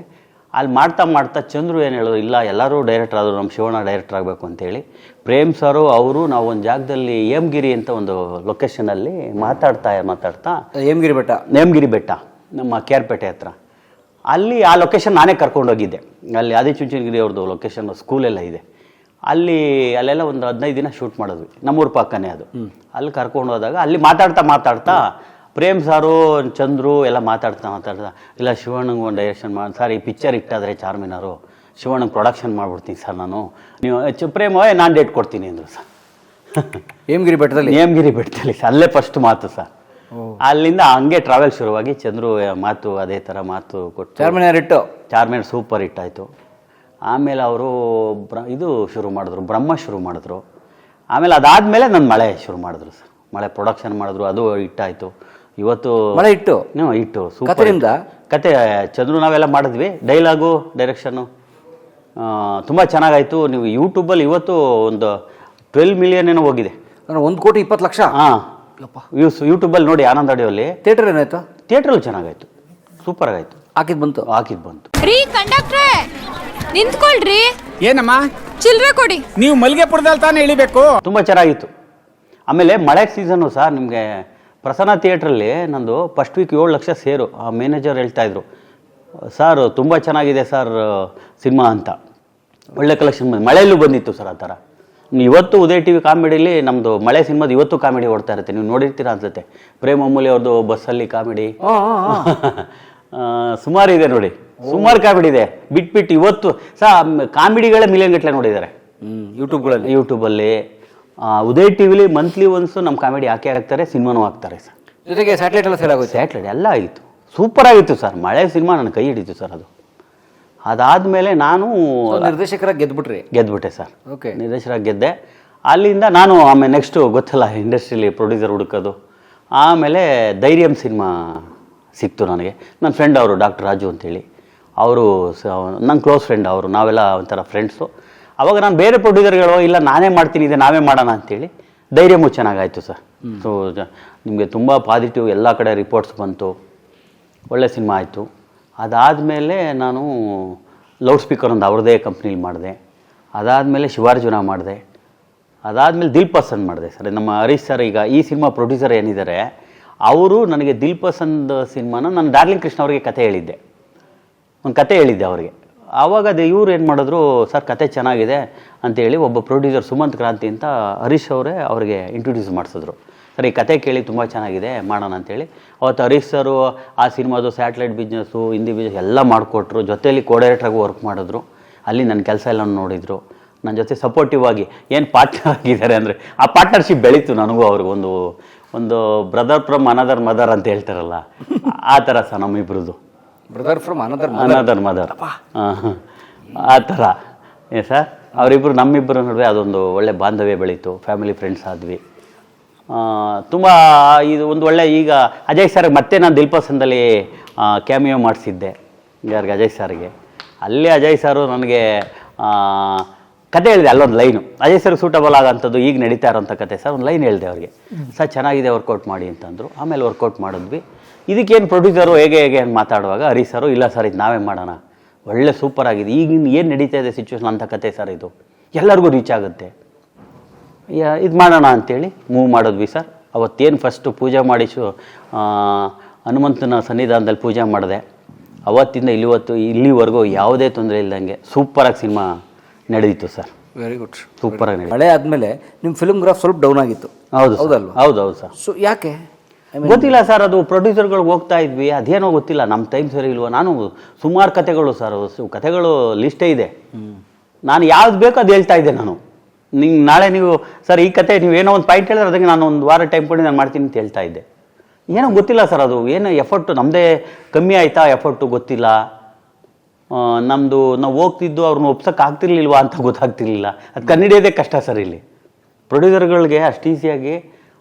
ಅಲ್ಲಿ ಮಾಡ್ತಾ ಚಂದ್ರು ಏನು ಹೇಳೋದು, ಇಲ್ಲ ಎಲ್ಲರೂ ಡೈರೆಕ್ಟರ್ ಆದರು, ನಮ್ಮ ಶಿವಣ್ಣ ಡೈರೆಕ್ಟರ್ ಆಗಬೇಕು ಅಂತೇಳಿ. ಪ್ರೇಮ್ ಸರು ಅವರು ನಾವು ಒಂದು ಜಾಗದಲ್ಲಿ ಹೇಮಗಿರಿ ಅಂತ ಒಂದು ಲೊಕೇಶನಲ್ಲಿ ಮಾತಾಡ್ತಾ ಹೇಮಗಿರಿ ಬೆಟ್ಟ ನಮ್ಮ ಕೇರ್ಪೇಟೆ ಹತ್ರ, ಅಲ್ಲಿ ಆ ಲೊಕೇಶನ್ ನಾನೇ ಕರ್ಕೊಂಡೋಗಿದ್ದೆ. ಅಲ್ಲಿ ಆದಿಚುಂಚನಗಿರಿ ಅವ್ರದ್ದು ಲೊಕೇಶನ್ ಸ್ಕೂಲೆಲ್ಲ ಇದೆ. ಅಲ್ಲೆಲ್ಲ ಒಂದು 15 ದಿನ ಶೂಟ್ ಮಾಡಿದ್ವಿ, ನಮ್ಮೂರ ಪಕ್ಕನೇ ಅದು. ಅಲ್ಲಿ ಕರ್ಕೊಂಡು ಹೋದಾಗ ಅಲ್ಲಿ ಮಾತಾಡ್ತಾ ಪ್ರೇಮ್ ಸಾರು ಚಂದ್ರು ಎಲ್ಲ ಮಾತಾಡ್ತಾ ಇಲ್ಲ ಶಿವಣ್ಣಂಗೆ ಒಂದು ಡೈರೆಕ್ಷನ್ ಮಾಡಿ ಸರ್, ಈ ಪಿಕ್ಚರ್ ಇಟ್ಟಾದರೆ ಚಾರ್ಮಿನಾರು, ಶಿವಣ್ಣಂಗೆ ಪ್ರೊಡಕ್ಷನ್ ಮಾಡ್ಬಿಡ್ತೀನಿ ಸರ್ ನಾನು, ನೀವು ಪ್ರೇಮ್ ನಾನು ಡೇಟ್ ಕೊಡ್ತೀನಿ ಅಂದರು ಸರ್. ಹೇಮಗಿರಿ ಬೆಟ್ಟದಲ್ಲಿ ಸರ್, ಅಲ್ಲೇ ಫಸ್ಟ್ ಮಾತು ಸರ್. ಅಲ್ಲಿಂದ ಹಂಗೆ ಟ್ರಾವೆಲ್ ಶುರುವಾಗಿ ಚಂದ್ರು ಮಾತು ಅದೇ ಥರ ಮಾತು ಕೊಟ್ಟು ಚಾರ್ಮಿನಾರ್ ಸೂಪರ್ ಹಿಟ್ ಆಯಿತು. ಆಮೇಲೆ ಅವರು ಇದು ಶುರು ಮಾಡಿದ್ರು, ಬ್ರಹ್ಮ ಶುರು ಮಾಡಿದ್ರು. ಆಮೇಲೆ ಅದಾದಮೇಲೆ ನನ್ನ ಮಳೆ ಶುರು ಮಾಡಿದ್ರು ಸರ್. ಮಳೆ ಪ್ರೊಡಕ್ಷನ್ ಮಾಡಿದ್ರು, ಅದು ಹಿಟ್ಟಾಯಿತು. ಇವತ್ತು ಮಳೆ ಹಿಟ್ಟು ಹಿಟ್ಟು ಸೂಪರ್ ಕತೆ. ಚಂದ್ರು ನಾವೆಲ್ಲ ಮಾಡಿದ್ವಿ, ಡೈಲಾಗು ಡೈರೆಕ್ಷನ್ನು ತುಂಬ ಚೆನ್ನಾಗಾಯಿತು. ನೀವು ಯೂಟ್ಯೂಬಲ್ಲಿ ಇವತ್ತು ಒಂದು 12 ಮಿಲಿಯನ್ ಏನೋ ಹೋಗಿದೆ. 1,20,00,000. ಹಾಂ, ಯೂಟ್ಯೂಬಲ್ಲಿ ನೋಡಿ, ಆನಂದ್ ಆಡಿಯೋಲ್ಲಿ. ಥಿಯೇಟರ್ ಏನಾಯ್ತು? ಥಿಯೇಟ್ರಲ್ಲಿ ಚೆನ್ನಾಗಾಯ್ತು, ಸೂಪರ್ ಆಗಾಯ್ತು. ಹಾಕಿದ್ ಬಂತು. ರೀ ಕಂಡಕ್ಟ್ರೆ, ನಿಂತ್ಕೊಳ್ರಿ. ಏನಮ್ಮ ಚಿಲ್ರೆ ಕೊಡಿ. ನೀವು ಮಲ್ಗೆಪುರದಲ್ಲಿ ತಾನೇ ಇಳಿಬೇಕು. ತುಂಬ ಚೆನ್ನಾಗಿತ್ತು. ಆಮೇಲೆ ಮಳೆ ಸೀಸನ್ನು ಸರ್, ನಿಮಗೆ ಪ್ರಸನ್ನ ಥಿಯೇಟ್ರಲ್ಲಿ ನಂದು ಫಸ್ಟ್ ವೀಕ್ 7 ಲಕ್ಷ ಸೇರು. ಆ ಮ್ಯಾನೇಜರ್ ಹೇಳ್ತಾಯಿದ್ರು, ಸರ್ ತುಂಬ ಚೆನ್ನಾಗಿದೆ ಸರ್ ಸಿನಿಮಾ ಅಂತ, ಒಳ್ಳೆ ಕಲೆಕ್ಷನ್ ಬಂದು. ಮಳೆಯಲ್ಲೂ ಬಂದಿತ್ತು ಸರ್ ಆ ಥರ. ಇವತ್ತು ಉದಯ ಟಿ ವಿ ಕಾಮಿಡಿಲಿ ನಮ್ಮದು ಮಳೆ ಸಿನಿಮಾದ ಇವತ್ತು ಕಾಮಿಡಿ ಓಡ್ತಾ ಇರುತ್ತೆ, ನೀವು ನೋಡಿರ್ತೀರ ಅನ್ಸುತ್ತೆ. ಪ್ರೇಮ್ ಅಮೂಲ್ಯ ಅವ್ರದ್ದು ಬಸ್ಸಲ್ಲಿ ಕಾಮಿಡಿ ಸುಮಾರು ಇದೆ ನೋಡಿ, ಸುಮಾರು ಕಾಮಿಡಿ ಇದೆ. ಬಿಟ್ಬಿಟ್ಟು ಇವತ್ತು ಕಾಮಿಡಿಗಳೇ ಮಿಲಿಯನ್ ಗಟ್ಟಲೆ ನೋಡಿದ್ದಾರೆ ಯೂಟ್ಯೂಬಲ್ಲಿ. ಉದಯ ಟಿ ವಿಲಿ ಮಂತ್ಲಿ ಒನ್ಸು ನಮ್ಮ ಕಾಮಿಡಿ ಹಾಕಿ ಹಾಕ್ತಾರೆ, ಸಿನಿಮಾನೂ ಹಾಕ್ತಾರೆ ಸರ್. ಜೊತೆಗೆ ಸ್ಯಾಟಲೈಟ್ ಎಲ್ಲ ಸೇಲ್ ಆಗುತ್ತೆ. ಸ್ಯಾಟಲೈಟ್ ಎಲ್ಲ ಆಗಿತ್ತು, ಸೂಪರ್ ಆಗಿತ್ತು ಸರ್. ಮಳೆ ಸಿನಿಮಾ ನನ್ನ ಕೈ ಹಿಡಿತು ಸರ್. ಅದಾದಮೇಲೆ ನಾನು ನಿರ್ದೇಶಕರಾಗಿ ಗೆದ್ಬಿಟ್ಟೆ ಸರ್. ಓಕೆ, ನಿರ್ದೇಶಕರಾಗಿ ಗೆದ್ದೆ. ಅಲ್ಲಿಂದ ನಾನು ಆಮೇಲೆ ನೆಕ್ಸ್ಟು ಗೊತ್ತಲ್ಲ, ಇಂಡಸ್ಟ್ರಿಯಲ್ಲಿ ಪ್ರೊಡ್ಯೂಸರ್ ಹುಡುಕೋದು. ಆಮೇಲೆ ಧೈರ್ಯಂ ಸಿನಿಮಾ ಸಿಕ್ತು ನನಗೆ. ನನ್ನ ಫ್ರೆಂಡ್ ಅವರು ಡಾಕ್ಟರ್ ರಾಜು ಅಂತೇಳಿ, ಅವರು ನನ್ನ ಕ್ಲೋಸ್ ಫ್ರೆಂಡ್ ಅವರು, ನಾವೆಲ್ಲ ಒಂಥರ ಫ್ರೆಂಡ್ಸು. ಅವಾಗ ನಾನು ಬೇರೆ ಪ್ರೊಡ್ಯೂಸರ್ಗಳು ಇಲ್ಲ ನಾನೇ ಮಾಡ್ತೀನಿ, ಇದೆ ನಾವೇ ಮಾಡೋಣ ಅಂತೇಳಿ ಧೈರ್ಯಮೂ ಚೆನ್ನಾಗಾಯಿತು ಸರ್. ಸೊ ನಿಮಗೆ ತುಂಬ ಪಾಸಿಟಿವ್ ಎಲ್ಲ ಕಡೆ ರಿಪೋರ್ಟ್ಸ್ ಬಂತು, ಒಳ್ಳೆ ಸಿನಿಮಾ ಆಯಿತು. ಅದಾದಮೇಲೆ ನಾನು ಲೌಡ್ ಸ್ಪೀಕರ್ ಒಂದು ಅವ್ರದ್ದೇ ಕಂಪ್ನೀಲಿ ಮಾಡಿದೆ. ಅದಾದಮೇಲೆ ಶಿವಾರ್ಜುನ ಮಾಡಿದೆ. ಅದಾದಮೇಲೆ ದಿಲ್ ಪಸಂದ್ ಮಾಡಿದೆ ಸರ್. ನಮ್ಮ ಹರೀಶ್ ಸರ್ ಈಗ ಈ ಸಿನಿಮಾ ಪ್ರೊಡ್ಯೂಸರ್ ಏನಿದ್ದಾರೆ ಅವರು ನನಗೆ ದಿಲ್ ಪಸಂದ್ ಸಿನಿಮಾನ ನಾನು ಡಾರ್ಲಿಂಗ್ ಕೃಷ್ಣ ಅವ್ರಿಗೆ ಕತೆ ಹೇಳಿದ್ದೆ, ಒಂದು ಕತೆ ಹೇಳಿದ್ದೆ ಅವ್ರಿಗೆ. ಆವಾಗ ಇವ್ರು ಏನು ಮಾಡಿದ್ರು, ಸರ್ ಕತೆ ಚೆನ್ನಾಗಿದೆ ಅಂತೇಳಿ ಒಬ್ಬ ಪ್ರೊಡ್ಯೂಸರ್ ಸುಮಂತ್ ಕ್ರಾಂತಿ ಅಂತ ಹರೀಶ್ ಅವರೇ ಅವ್ರಿಗೆ ಇಂಟ್ರೊಡ್ಯೂಸ್ ಮಾಡಿಸಿದ್ರು. ಸರ್ ಈ ಕತೆ ಕೇಳಿ ತುಂಬ ಚೆನ್ನಾಗಿದೆ, ಮಾಡೋಣ ಅಂತೇಳಿ. ಅವತ್ತು ಹರೀಶ್ ಸರು ಆ ಸಿನಿಮಾದು ಸ್ಯಾಟಲೈಟ್ ಬಿಸ್ನೆಸ್ಸು, ಹಿಂದಿ ಬಿಸ್ನೆಸ್ ಎಲ್ಲ ಮಾಡಿಕೊಟ್ರು. ಜೊತೆಯಲ್ಲಿ ಕೋಡೈರೆಕ್ಟ್ರಾಗಿ ವರ್ಕ್ ಮಾಡಿದ್ರು. ಅಲ್ಲಿ ನನ್ನ ಕೆಲಸ ಎಲ್ಲ ನೋಡಿದರು, ನನ್ನ ಜೊತೆ ಸಪೋರ್ಟಿವ್ ಆಗಿ ಏನು ಪಾರ್ಟ್ನರ್ ಆಗಿದ್ದಾರೆ ಅಂದರೆ ಆ ಪಾರ್ಟ್ನರ್ಶಿಪ್ ಬೆಳೀತು ನನಗೂ ಅವ್ರಿಗೆ. ಒಂದು ಬ್ರದರ್ ಫ್ರಮ್ ಅನದರ್ ಮದರ್ ಅಂತ ಹೇಳ್ತಾರಲ್ಲ, ಆ ಥರ ಸರ್ ನಮ್ಮಿಬ್ರದ್ದು. ಬ್ರದರ್ ಫ್ರಮ್ ಅನದರ್ ಮದರ್ ಆ ಥರ ಸರ್. ಅವರಿಬ್ಬರು ನಮ್ಮಿಬ್ಬರ ನಡುವೆ ಅದೊಂದು ಒಳ್ಳೆ ಬಾಂಧವ್ಯ ಬೆಳೀತು, ಫ್ಯಾಮಿಲಿ ಫ್ರೆಂಡ್ಸ್ ಆದ್ವಿ. ತುಂಬ ಇದು ಒಂದು ಒಳ್ಳೆ. ಈಗ ಅಜಯ್ ಸರ್ಗೆ ಮತ್ತೆ ನಾನು ದಿಲ್ ಪಸಂದಲ್ಲಿ ಕ್ಯಾಮಿಯೋ ಮಾಡಿಸಿದ್ದೆ, ಯಾರಿಗೆ ಅಜಯ್ ಸರ್ಗೆ. ಅಲ್ಲಿ ಅಜಯ್ ಸರು ನನಗೆ ಕತೆ ಹೇಳಿದೆ, ಅಲ್ಲೊಂದು ಲೈನು ಅಜಯ್ ಸರ್ಗೆ ಸೂಟಬಲ್ ಆಗೋಂಥದ್ದು, ಈಗ ನಡೀತಾ ಇರೋಂಥ ಕತೆ ಸರ್. ಒಂದು ಲೈನ್ ಹೇಳಿದೆ ಅವ್ರಿಗೆ, ಸರ್ ಚೆನ್ನಾಗಿದೆ ವರ್ಕೌಟ್ ಮಾಡಿ ಅಂತಂದರು. ಆಮೇಲೆ ವರ್ಕೌಟ್ ಮಾಡಿದ್ವಿ. ಇದಕ್ಕೇನು ಪ್ರೊಡ್ಯೂಸರು ಹೇಗೆ ಅಂತ ಮಾತಾಡುವಾಗ ಹರೀಶ್ ಸರು, ಇಲ್ಲ ಸರ್ ಇದು ನಾವೇ ಮಾಡೋಣ, ಒಳ್ಳೆ ಸೂಪರ್ ಆಗಿದೆ, ಈಗಿನ ಏನು ನಡೀತಾ ಇದೆ ಸಿಚುವೇಶನ್ ಅಂಥ ಕತೆ ಸರ್, ಇದು ಎಲ್ಲರಿಗೂ ರೀಚ್ ಆಗುತ್ತೆ, ಇದು ಮಾಡೋಣ ಅಂಥೇಳಿ ಮೂವ್ ಮಾಡಿದ್ವಿ ಸರ್. ಅವತ್ತೇನು ಫಸ್ಟು ಪೂಜೆ ಮಾಡಿ ಹನುಮಂತನ ಸನ್ನಿಧಾನದಲ್ಲಿ ಪೂಜೆ ಮಾಡಿದೆ. ಅವತ್ತಿಂದ ಇಲ್ಲಿವರೆಗೂ ಯಾವುದೇ ತೊಂದರೆ ಇಲ್ದಂಗೆ ಸೂಪರಾಗಿ ಸಿನಿಮಾ ನಡೆದಿತ್ತು ಸರ್. ವೆರಿ ಗುಡ್, ಸೂಪರಾಗಿ ನಡೆಯಿತು. ಮಳೆ ಆದಮೇಲೆ ನಿಮ್ಮ ಫಿಲ್ಮ್ ಗ್ರಾಫ್ ಸ್ವಲ್ಪ ಡೌನ್ ಆಗಿತ್ತು. ಹೌದಲ್ವಾ? ಹೌದು ಸರ್. ಸೊ ಯಾಕೆ ಗೊತ್ತಿಲ್ಲ ಸರ್, ಅದು ಪ್ರೊಡ್ಯೂಸರ್ಗಳಿಗೆ ಹೋಗ್ತಾ ಇದ್ವಿ, ಅದೇನೋ ಗೊತ್ತಿಲ್ಲ, ನಮ್ಮ ಟೈಮ್ ಸರಿ ಇಲ್ವ. ನಾನು ಸುಮಾರು ಕತೆಗಳು ಸರ್, ಕತೆಗಳು ಲಿಸ್ಟೇ ಇದೆ. ನಾನು ಯಾವ್ದು ಬೇಕೋ ಅದು ಹೇಳ್ತಾ ಇದ್ದೆ ನಾನು. ನಾಳೆ ನೀವು ಸರ್ ಈ ಕತೆ ನೀವು ಏನೋ ಒಂದು ಪಾಯಿಂಟ್ ಹೇಳಿದ್ರೆ ಅದಕ್ಕೆ ನಾನು ಒಂದು ವಾರ ಟೈಮ್ ಕೊಡಿ ನಾನು ಮಾಡ್ತೀನಿ ಅಂತ ಹೇಳ್ತಾ ಇದ್ದೆ. ಏನೋ ಗೊತ್ತಿಲ್ಲ ಸರ್, ಅದು ಏನು ಎಫರ್ಟು ನಮ್ಮದೇ ಕಮ್ಮಿ ಆಯಿತಾ ಎಫರ್ಟು ಗೊತ್ತಿಲ್ಲ. ನಮ್ಮದು ನಾವು ಹೋಗ್ತಿದ್ದು ಅವ್ರನ್ನ ಒಪ್ಸೋಕೆ ಆಗ್ತಿರ್ಲಿಲ್ವಾ ಅಂತ ಗೊತ್ತಾಗ್ತಿರ್ಲಿಲ್ಲ. ಅದು ಕಂಡುಹಿಡಿಯೋದೇ ಕಷ್ಟ ಸರ್. ಇಲ್ಲಿ ಪ್ರೊಡ್ಯೂಸರ್ಗಳಿಗೆ ಅಷ್ಟು ಈಸಿಯಾಗಿ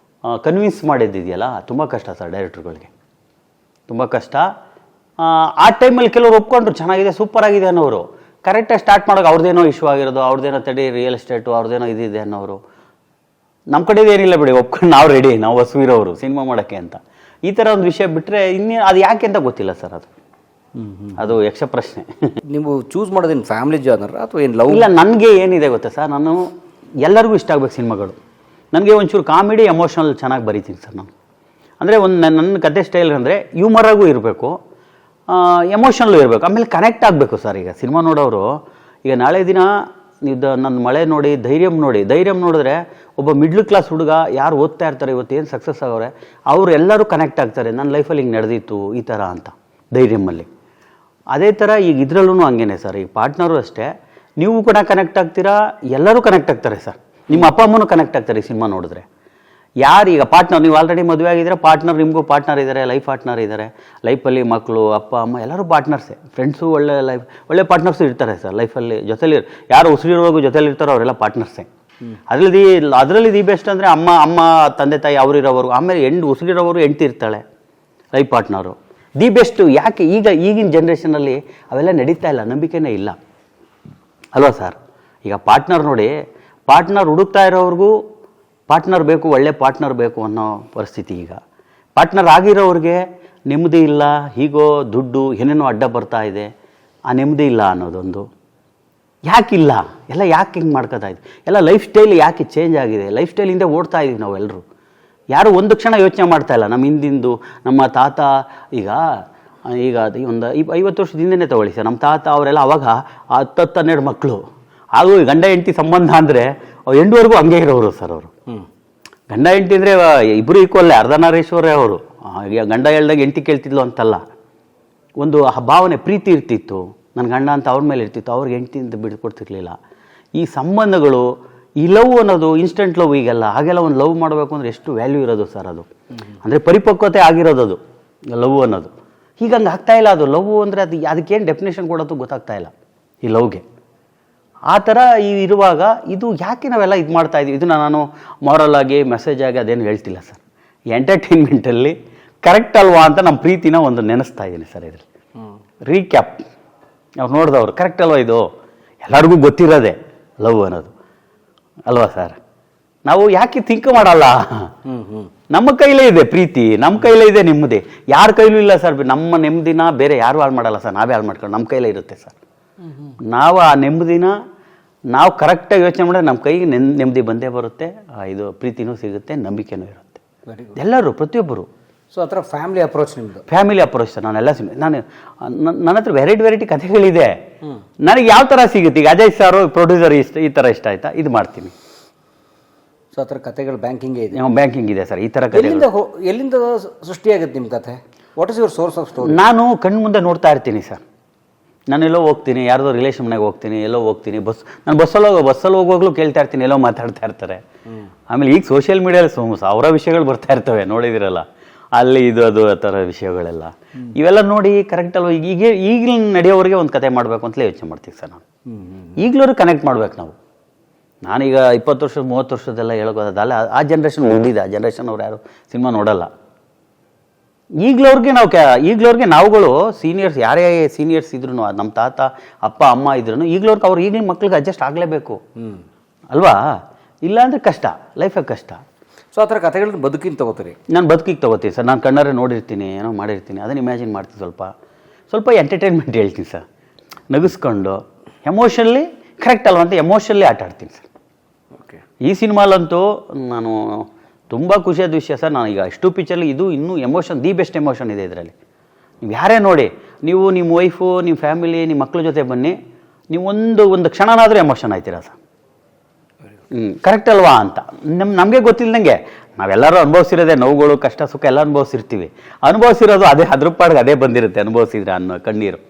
ಕನ್ವಿನ್ಸ್ ಮಾಡಿದ್ದಿದೆಯಲ್ಲ, ತುಂಬ ಕಷ್ಟ ಸರ್. ಡೈರೆಕ್ಟ್ರುಗಳಿಗೆ ತುಂಬ ಕಷ್ಟ. ಆ ಟೈಮಲ್ಲಿ ಕೆಲವರು ಒಪ್ಕೊಂಡ್ರು ಚೆನ್ನಾಗಿದೆ ಸೂಪರ್ ಆಗಿದೆ ಅನ್ನೋರು. ಕರೆಕ್ಟಾಗಿ ಸ್ಟಾರ್ಟ್ ಮಾಡೋಕೆ ಅವ್ರದ್ದೇನೋ ಇಶ್ಯೂ ಆಗಿರೋದು, ಅವ್ರದ್ದೇನೋ ತಡಿ ರಿಯಲ್ ಎಸ್ಟೇಟು ಅವ್ರದ್ದೇನೋ ಇದಿದೆ ಅನ್ನೋರು. ನಮ್ಮ ಕಡೆದು ಏನಿಲ್ಲ ಬಿಡಿ, ಒಪ್ಕೊಂಡು ನಾವು ರೆಡಿ, ನಾವು ಹಸುವಿರೋರು ಸಿನಿಮಾ ಮಾಡೋಕ್ಕೆ ಅಂತ. ಈ ಥರ ಒಂದು ವಿಷಯ ಬಿಟ್ಟರೆ ಇನ್ನೇನು ಅದು ಯಾಕೆ ಅಂತ ಗೊತ್ತಿಲ್ಲ ಸರ್. ಅದು ಯಕ್ಷ ಪ್ರಶ್ನೆ. ನೀವು ಚೂಸ್ ಮಾಡೋದೇನು ಫ್ಯಾಮಿಲಿ ಜಾನರ್ ಅಥವಾ ಏನು ಲವ್? ಇಲ್ಲ, ನನಗೆ ಏನಿದೆ ಗೊತ್ತಾ ಸರ್, ನಾನು ಎಲ್ಲರಿಗೂ ಇಷ್ಟ ಆಗ್ಬೇಕು ಸಿನಿಮಾಗಳು. ನನಗೆ ಒಂಚೂರು ಕಾಮಿಡಿ ಎಮೋಷ್ನಲ್ ಚೆನ್ನಾಗಿ ಬರೀತೀನಿ ಸರ್ ನಾನು. ಅಂದರೆ ನನ್ನ ಕತೆ ಸ್ಟೈಲ್ ಅಂದರೆ ಹ್ಯೂಮರಾಗೂ ಇರಬೇಕು, ಎಮೋಷನಲ್ಲು ಇರಬೇಕು, ಆಮೇಲೆ ಕನೆಕ್ಟ್ ಆಗಬೇಕು ಸರ್. ಈಗ ಸಿನಿಮಾ ನೋಡೋರು ಈಗ ನಾಳೆ ದಿನ ನನ್ನ ಮಳೆ ನೋಡಿ ಧೈರ್ಯಂ ನೋಡಿದ್ರೆ ಒಬ್ಬ ಮಿಡ್ಲ್ ಕ್ಲಾಸ್ ಹುಡುಗ ಯಾರು ಓದ್ತಾ ಇರ್ತಾರೆ ಇವತ್ತು ಏನು ಸಕ್ಸಸ್ ಆಗವ್ರೆ ಅವರು ಎಲ್ಲರೂ ಕನೆಕ್ಟ್ ಆಗ್ತಾರೆ. ನನ್ನ ಲೈಫಲ್ಲಿ ಹಿಂಗೆ ನಡೆದಿತ್ತು ಈ ಥರ ಅಂತ ಧೈರ್ಯಮಲ್ಲಿ. ಅದೇ ಥರ ಈಗ ಇದರಲ್ಲೂ ಹಂಗೇನೆ ಸರ್. ಈಗ ಪಾರ್ಟ್ನರು ಅಷ್ಟೇ, ನೀವು ಕೂಡ ಕನೆಕ್ಟ್ ಆಗ್ತೀರಾ, ಎಲ್ಲರೂ ಕನೆಕ್ಟ್ ಆಗ್ತಾರೆ ಸರ್. ನಿಮ್ಮ ಅಪ್ಪ ಅಮ್ಮನೂ ಕನೆಕ್ಟ್ ಆಗ್ತಾರೆ ಈ ಸಿನಿಮಾ ನೋಡಿದ್ರೆ. ಯಾರು ಈಗ ಪಾರ್ಟ್ನರ್, ನೀವು ಆಲ್ರೆಡಿ ಮದುವೆ ಆಗಿದ್ರೆ ಪಾರ್ಟ್ನರ್, ನಿಮಗೂ ಪಾರ್ಟ್ನರ್ ಇದ್ದಾರೆ, ಲೈಫ್ ಪಾರ್ಟ್ನರ್ ಇದ್ದಾರೆ. ಲೈಫಲ್ಲಿ ಮಕ್ಕಳು, ಅಪ್ಪ ಅಮ್ಮ ಎಲ್ಲರೂ ಪಾರ್ಟ್ನರ್ಸೇ. ಫ್ರೆಂಡ್ಸು ಒಳ್ಳೆ ಪಾರ್ಟ್ನರ್ಸು ಇರ್ತಾರೆ ಸರ್ ಲೈಫಲ್ಲಿ. ಜೊತೆಲಿ ಯಾರು ಉಸಿರಿರೋವಾಗೂ ಜೊತೆಲಿ ಇರ್ತಾರೋ ಅವರೆಲ್ಲ ಪಾರ್ಟ್ನರ್ಸೇ. ಅದರಲ್ಲಿ ದಿ ಬೆಸ್ಟ್ ಅಂದರೆ ಅಮ್ಮ ತಂದೆ ತಾಯಿ ಅವರಿರೋವರು, ಆಮೇಲೆ ಉಸಿರಿರೋವರು ಹೆಂಡ್ತಿ ಇರ್ತಾಳೆ ಲೈಫ್ ಪಾರ್ಟ್ನರು. The best. ಯಾಕೆ ಈಗಿನ ಜನ್ರೇಷನಲ್ಲಿ ಅವೆಲ್ಲ ನಡೀತಾ ಇಲ್ಲ, ನಂಬಿಕೆನೇ ಇಲ್ಲ ಅಲ್ವಾ ಸರ್? ಈಗ ಪಾರ್ಟ್ನರ್ ನೋಡಿ, ಪಾರ್ಟ್ನರ್ ಹುಡುಕ್ತಾ ಇರೋವ್ರಿಗೂ ಪಾರ್ಟ್ನರ್ ಬೇಕು, ಒಳ್ಳೆ ಪಾರ್ಟ್ನರ್ ಬೇಕು ಅನ್ನೋ ಪರಿಸ್ಥಿತಿ ಈಗ. ಪಾರ್ಟ್ನರ್ ಆಗಿರೋರಿಗೆ ನೆಮ್ಮದಿ ಇಲ್ಲ, ಹೀಗೋ ದುಡ್ಡು ಏನೇನೋ ಅಡ್ಡ ಬರ್ತಾ ಇದೆ, ಆ ನೆಮ್ಮದಿ ಇಲ್ಲ ಅನ್ನೋದೊಂದು. ಯಾಕಿಲ್ಲ ಎಲ್ಲ ಯಾಕೆ ಹಿಂಗೆ ಮಾಡ್ಕೋತಾ ಇದ್ವಿ? ಎಲ್ಲ ಲೈಫ್ ಸ್ಟೈಲ್ ಯಾಕೆ ಚೇಂಜ್ ಆಗಿದೆ? ಲೈಫ್ ಸ್ಟೈಲಿಂದ ಓಡ್ತಾ ಇದ್ದೀವಿ ನಾವೆಲ್ಲರೂ. ಯಾರು ಒಂದು ಕ್ಷಣ ಯೋಚನೆ ಮಾಡ್ತಾ ಇಲ್ಲ ನಮ್ಮ ಹಿಂದಿಂದು. ನಮ್ಮ ತಾತ ಈಗ ಒಂದು 50 ವರ್ಷದ ಹಿಂದೆನೇ ತಗೊಳ್ಳಿ ಸರ್. ನಮ್ಮ ತಾತ ಅವರೆಲ್ಲ ಅವಾಗ 10-12 ಮಕ್ಕಳು. ಹಾಗೂ ಗಂಡ ಹೆಂಡತಿ ಸಂಬಂಧ ಅಂದರೆ ಎಂಡುವರೆಗೂ ಹಂಗೆ ಇರೋರು ಸರ್ ಅವರು. ಗಂಡ ಹೆಂಡತಿ ಅಂದರೆ ಇಬ್ಬರು ಈಕ್ವಲ್ಲೇ, ಅರ್ಧನಾರೀಶ್ವರೇ ಅವರು. ಗಂಡ ಹೇಳ್ದಾಗ ಹೆಂಡತಿ ಕೇಳ್ತಿದ್ಲು ಅಂತಲ್ಲ, ಒಂದು ಭಾವನೆ ಪ್ರೀತಿ ಇರ್ತಿತ್ತು. ನನ್ನ ಗಂಡ ಅಂತ ಅವ್ರ ಮೇಲೆ ಇರ್ತಿತ್ತು, ಅವ್ರಿಗೆ ಹೆಂಡತಿ ಅಂತ ಬಿಡ್ಕೊಡ್ತಿರ್ಲಿಲ್ಲ. ಈ ಸಂಬಂಧಗಳು, ಈ ಲವ್ ಅನ್ನೋದು ಇನ್ಸ್ಟೆಂಟ್ ಲವ್ ಈಗೆಲ್ಲ. ಹಾಗೆಲ್ಲ ಒಂದು ಲವ್ ಮಾಡಬೇಕು ಅಂದರೆ ಎಷ್ಟು ವ್ಯಾಲ್ಯೂ ಇರೋದು ಸರ್ ಅದು. ಅಂದರೆ ಪರಿಪಕ್ವತೆ ಆಗಿರೋದು ಅದು ಲವ್ ಅನ್ನೋದು. ಈಗ ಹಂಗೆ ಆಗ್ತಾ ಇಲ್ಲ ಅದು. ಲವ್ ಅಂದರೆ ಅದಕ್ಕೇನು ಡೆಫಿನೇಷನ್ ಕೊಡೋದು ಗೊತ್ತಾಗ್ತಾ ಇಲ್ಲ ಈ ಲವ್ಗೆ. ಆ ಥರ ಇರುವಾಗ ಇದು ಯಾಕೆ ನಾವೆಲ್ಲ ಇದು ಮಾಡ್ತಾ ಇದ್ದೀವಿ? ಇದನ್ನು ನಾನು ಮಾರಲ್ ಆಗಿ ಮೆಸೇಜ್ ಆಗಿ ಅದೇನು ಹೇಳ್ತಿಲ್ಲ ಸರ್. ಎಂಟರ್ಟೈನ್ಮೆಂಟಲ್ಲಿ ಕರೆಕ್ಟ್ ಅಲ್ವಾ ಅಂತ ನಮ್ಮ ಪ್ರೀತಿನ ಒಂದು ನೆನೆಸ್ತಾ ಇದ್ದೀನಿ ಸರ್. ಇದರಲ್ಲಿ ರೀಕ್ಯಾಪ್ ಅವ್ರು ನೋಡಿದವ್ರು ಕರೆಕ್ಟ್ ಅಲ್ವಾ ಇದು? ಎಲ್ಲರಿಗೂ ಗೊತ್ತಿರೋದೆ ಲವ್ ಅನ್ನೋದು ಅಲ್ವಾ ಸರ್? ನಾವು ಯಾಕೆ ಥಿಂಕ್ ಮಾಡಲ್ಲ? ನಮ್ಮ ಕೈಲೇ ಇದೆ ಪ್ರೀತಿ, ನಮ್ಮ ಕೈಲೇ ಇದೆ ನೆಮ್ಮದಿ. ಯಾರ ಕೈಲೂ ಇಲ್ಲ ಸರ್. ನಮ್ಮ ನೆಮ್ಮದಿನ ಬೇರೆ ಯಾರು ಹಾಳು ಮಾಡಲ್ಲ ಸರ್, ನಾವೇ ಹಾಳು ಮಾಡ್ಕೊಂಡು ನಮ್ಮ ಕೈಲೇ ಇರುತ್ತೆ ಸರ್. ನಾವು ಆ ನೆಮ್ಮದಿನ ನಾವು ಕರೆಕ್ಟಾಗಿ ಯೋಚನೆ ಮಾಡಿದ್ರೆ ನಮ್ಮ ಕೈಗೆ ನೆಮ್ಮದಿ ಬಂದೇ ಬರುತ್ತೆ. ಇದು ಪ್ರೀತಿನೂ ಸಿಗುತ್ತೆ, ನಂಬಿಕೆನೂ ಇರುತ್ತೆ. ಎಲ್ಲರೂ, ಪ್ರತಿಯೊಬ್ಬರು. ಸೊ ಆ ಥರ ಫ್ಯಾಮಿಲಿ ಅಪ್ರೋಚ್ ನಿಮ್ಮದು? Family approach sir. ನನ್ನ ಹತ್ರ ವೆರೈಟಿ ಕಥೆಗಳಿದೆ. ನನಗೆ ಯಾವ ಥರ ಸಿಗುತ್ತೆ? ಈಗ ಅಜಯ್ ಸಾರು ಪ್ರೊಡ್ಯೂಸರ್ ಈ ಥರ ಇಷ್ಟ ಆಯ್ತಾ, ಇದು ಮಾಡ್ತೀನಿ. ಸೊ ಆ ಥರ ಕಥೆಗಳು ಬ್ಯಾಂಕಿಂಗೇ ಇದೆ? ಬ್ಯಾಂಕಿಂಗ್ ಇದೆ ಸರ್. ಈ ಥರ ಕಥೆ ಎಲ್ಲಿಂದ ಸೃಷ್ಟಿಯಾಗುತ್ತೆ ನಿಮ್ಮ ಕಥೆ? What is your source of story? ನಾನು ಕಣ್ಣು ಮುಂದೆ ನೋಡ್ತಾ ಇರ್ತೀನಿ ಸರ್. ನಾನೆಲ್ಲೋ ಹೋಗ್ತೀನಿ, ಯಾರ್ದೋ ರಿಲೇಷನ್ ಮನೆಗೆ ಹೋಗ್ತೀನಿ, ಎಲ್ಲೋ ಹೋಗ್ತೀನಿ, ನಾನು ಬಸ್ಸಲ್ಲಿ ಹೋಗುವಾಗಲೂ ಕೇಳ್ತಾ ಇರ್ತೀನಿ, ಎಲ್ಲೋ ಮಾತಾಡ್ತಾ ಇರ್ತಾರೆ. ಆಮೇಲೆ ಈಗ ಸೋಷಿಯಲ್ ಮೀಡಿಯಾದಲ್ಲಿ ಸಾವಿರ ವಿಷಯಗಳು ಬರ್ತಾ ಇರ್ತವೆ, ನೋಡಿದಿರಲ್ಲ, ಅಲ್ಲಿ ಇದು ಅದು ಆ ಥರ ವಿಷಯಗಳೆಲ್ಲ. ಇವೆಲ್ಲ ನೋಡಿ ಕರೆಕ್ಟ್ ಅಲ್ವ? ಈಗಲೂ ನಡೆಯೋರಿಗೆ ಒಂದು ಕತೆ ಮಾಡಬೇಕು ಅಂತಲೇ ಯೋಚನೆ ಮಾಡ್ತೀವಿ ಸರ್ ನಾನು. ಈಗಲೂ ಕನೆಕ್ಟ್ ಮಾಡ್ಬೇಕು ನಾವು. ನಾನೀಗ 20 ವರ್ಷ 30 ವರ್ಷದೆಲ್ಲ ಹೇಳೋದಲ್ಲ, ಆ ಜನ್ರೇಷನ್ ಉಳಿದಿದೆ. ಆ ಜನ್ರೇಷನ್ ಅವ್ರು ಯಾರು ಸಿನಿಮಾ ನೋಡಲ್ಲ. ಈಗಲವ್ರಿಗೆ ನಾವುಗಳು ಸೀನಿಯರ್ಸ್, ಯಾರೇ ಸೀನಿಯರ್ಸ್ ಇದ್ರು, ನಮ್ಮ ತಾತ ಅಪ್ಪ ಅಮ್ಮ ಇದ್ರು, ಈಗಲಿನ ಮಕ್ಳಿಗೆ ಅಡ್ಜಸ್ಟ್ ಆಗಲೇಬೇಕು ಅಲ್ವಾ? ಇಲ್ಲ ಅಂದರೆ ಕಷ್ಟ, ಲೈಫಾಗ ಕಷ್ಟ. ಸೊ ಆ ಥರ ಕಥೆಗಳನ್ನ ಬದುಕಿನ ತಗೋತೀರಿ? ನಾನು ಬದುಕಿಗೆ ತಗೋತೀನಿ ಸರ್. ನಾನು ಕಣ್ಣಾರೆ ನೋಡಿರ್ತೀನಿ, ಏನೋ ಮಾಡಿರ್ತೀನಿ, ಅದನ್ನು ಇಮ್ಯಾಜಿನ್ ಮಾಡ್ತೀನಿ. ಸ್ವಲ್ಪ ಎಂಟರ್ಟೈನ್ಮೆಂಟ್ ಹೇಳ್ತೀನಿ ಸರ್, ನಗಿಸ್ಕೊಂಡು. ಎಮೋಷನ್ಲಿ ಕರೆಕ್ಟ್ ಅಲ್ವ ಅಂತ ಎಮೋಷನ್ಲಿ ಆಟ ಆಡ್ತೀನಿ ಸರ್. ಓಕೆ. ಈ ಸಿನಿಮಾಲಂತೂ ನಾನು ತುಂಬ ಖುಷಿಯಾದ ವಿಷಯ ಸರ್. ನಾನು ಈಗ ಅಷ್ಟು ಪಿಕ್ಚರ್ಲಿ ಇದು ಇನ್ನೂ ಎಮೋಷನ್, ದಿ ಬೆಸ್ಟ್ ಎಮೋಷನ್ ಇದೆ ಇದರಲ್ಲಿ. ನೀವು ಯಾರೇ ನೋಡಿ, ನೀವು ನಿಮ್ಮ ವೈಫು, ನಿಮ್ಮ ಫ್ಯಾಮಿಲಿ, ನಿಮ್ಮ ಮಕ್ಕಳ ಜೊತೆ ಬನ್ನಿ, ನೀವು ಒಂದು ಕ್ಷಣನಾದರೂ ಎಮೋಷನ್ ಆಯ್ತೀರಾ ಸರ್. ಕರೆಕ್ಟ್ ಅಲ್ವಾ ಅಂತ ನಮಗೆ ಗೊತ್ತಿಲ್ಲದಂಗೆ ನಾವೆಲ್ಲರೂ ಅನುಭವಿಸಿರೋದೇ, ನೋವುಗಳು, ಕಷ್ಟ ಸುಖ ಎಲ್ಲ ಅನುಭವಿಸಿರ್ತೀವಿ. ಅನುಭವಿಸಿರೋದು ಅದ್ರ ಪಾಡಿಗೆ ಅದೇ ಬಂದಿರುತ್ತೆ, ಅನುಭವಿಸಿದ್ರೆ ಅನ್ನೋ ಕಣ್ಣೀರು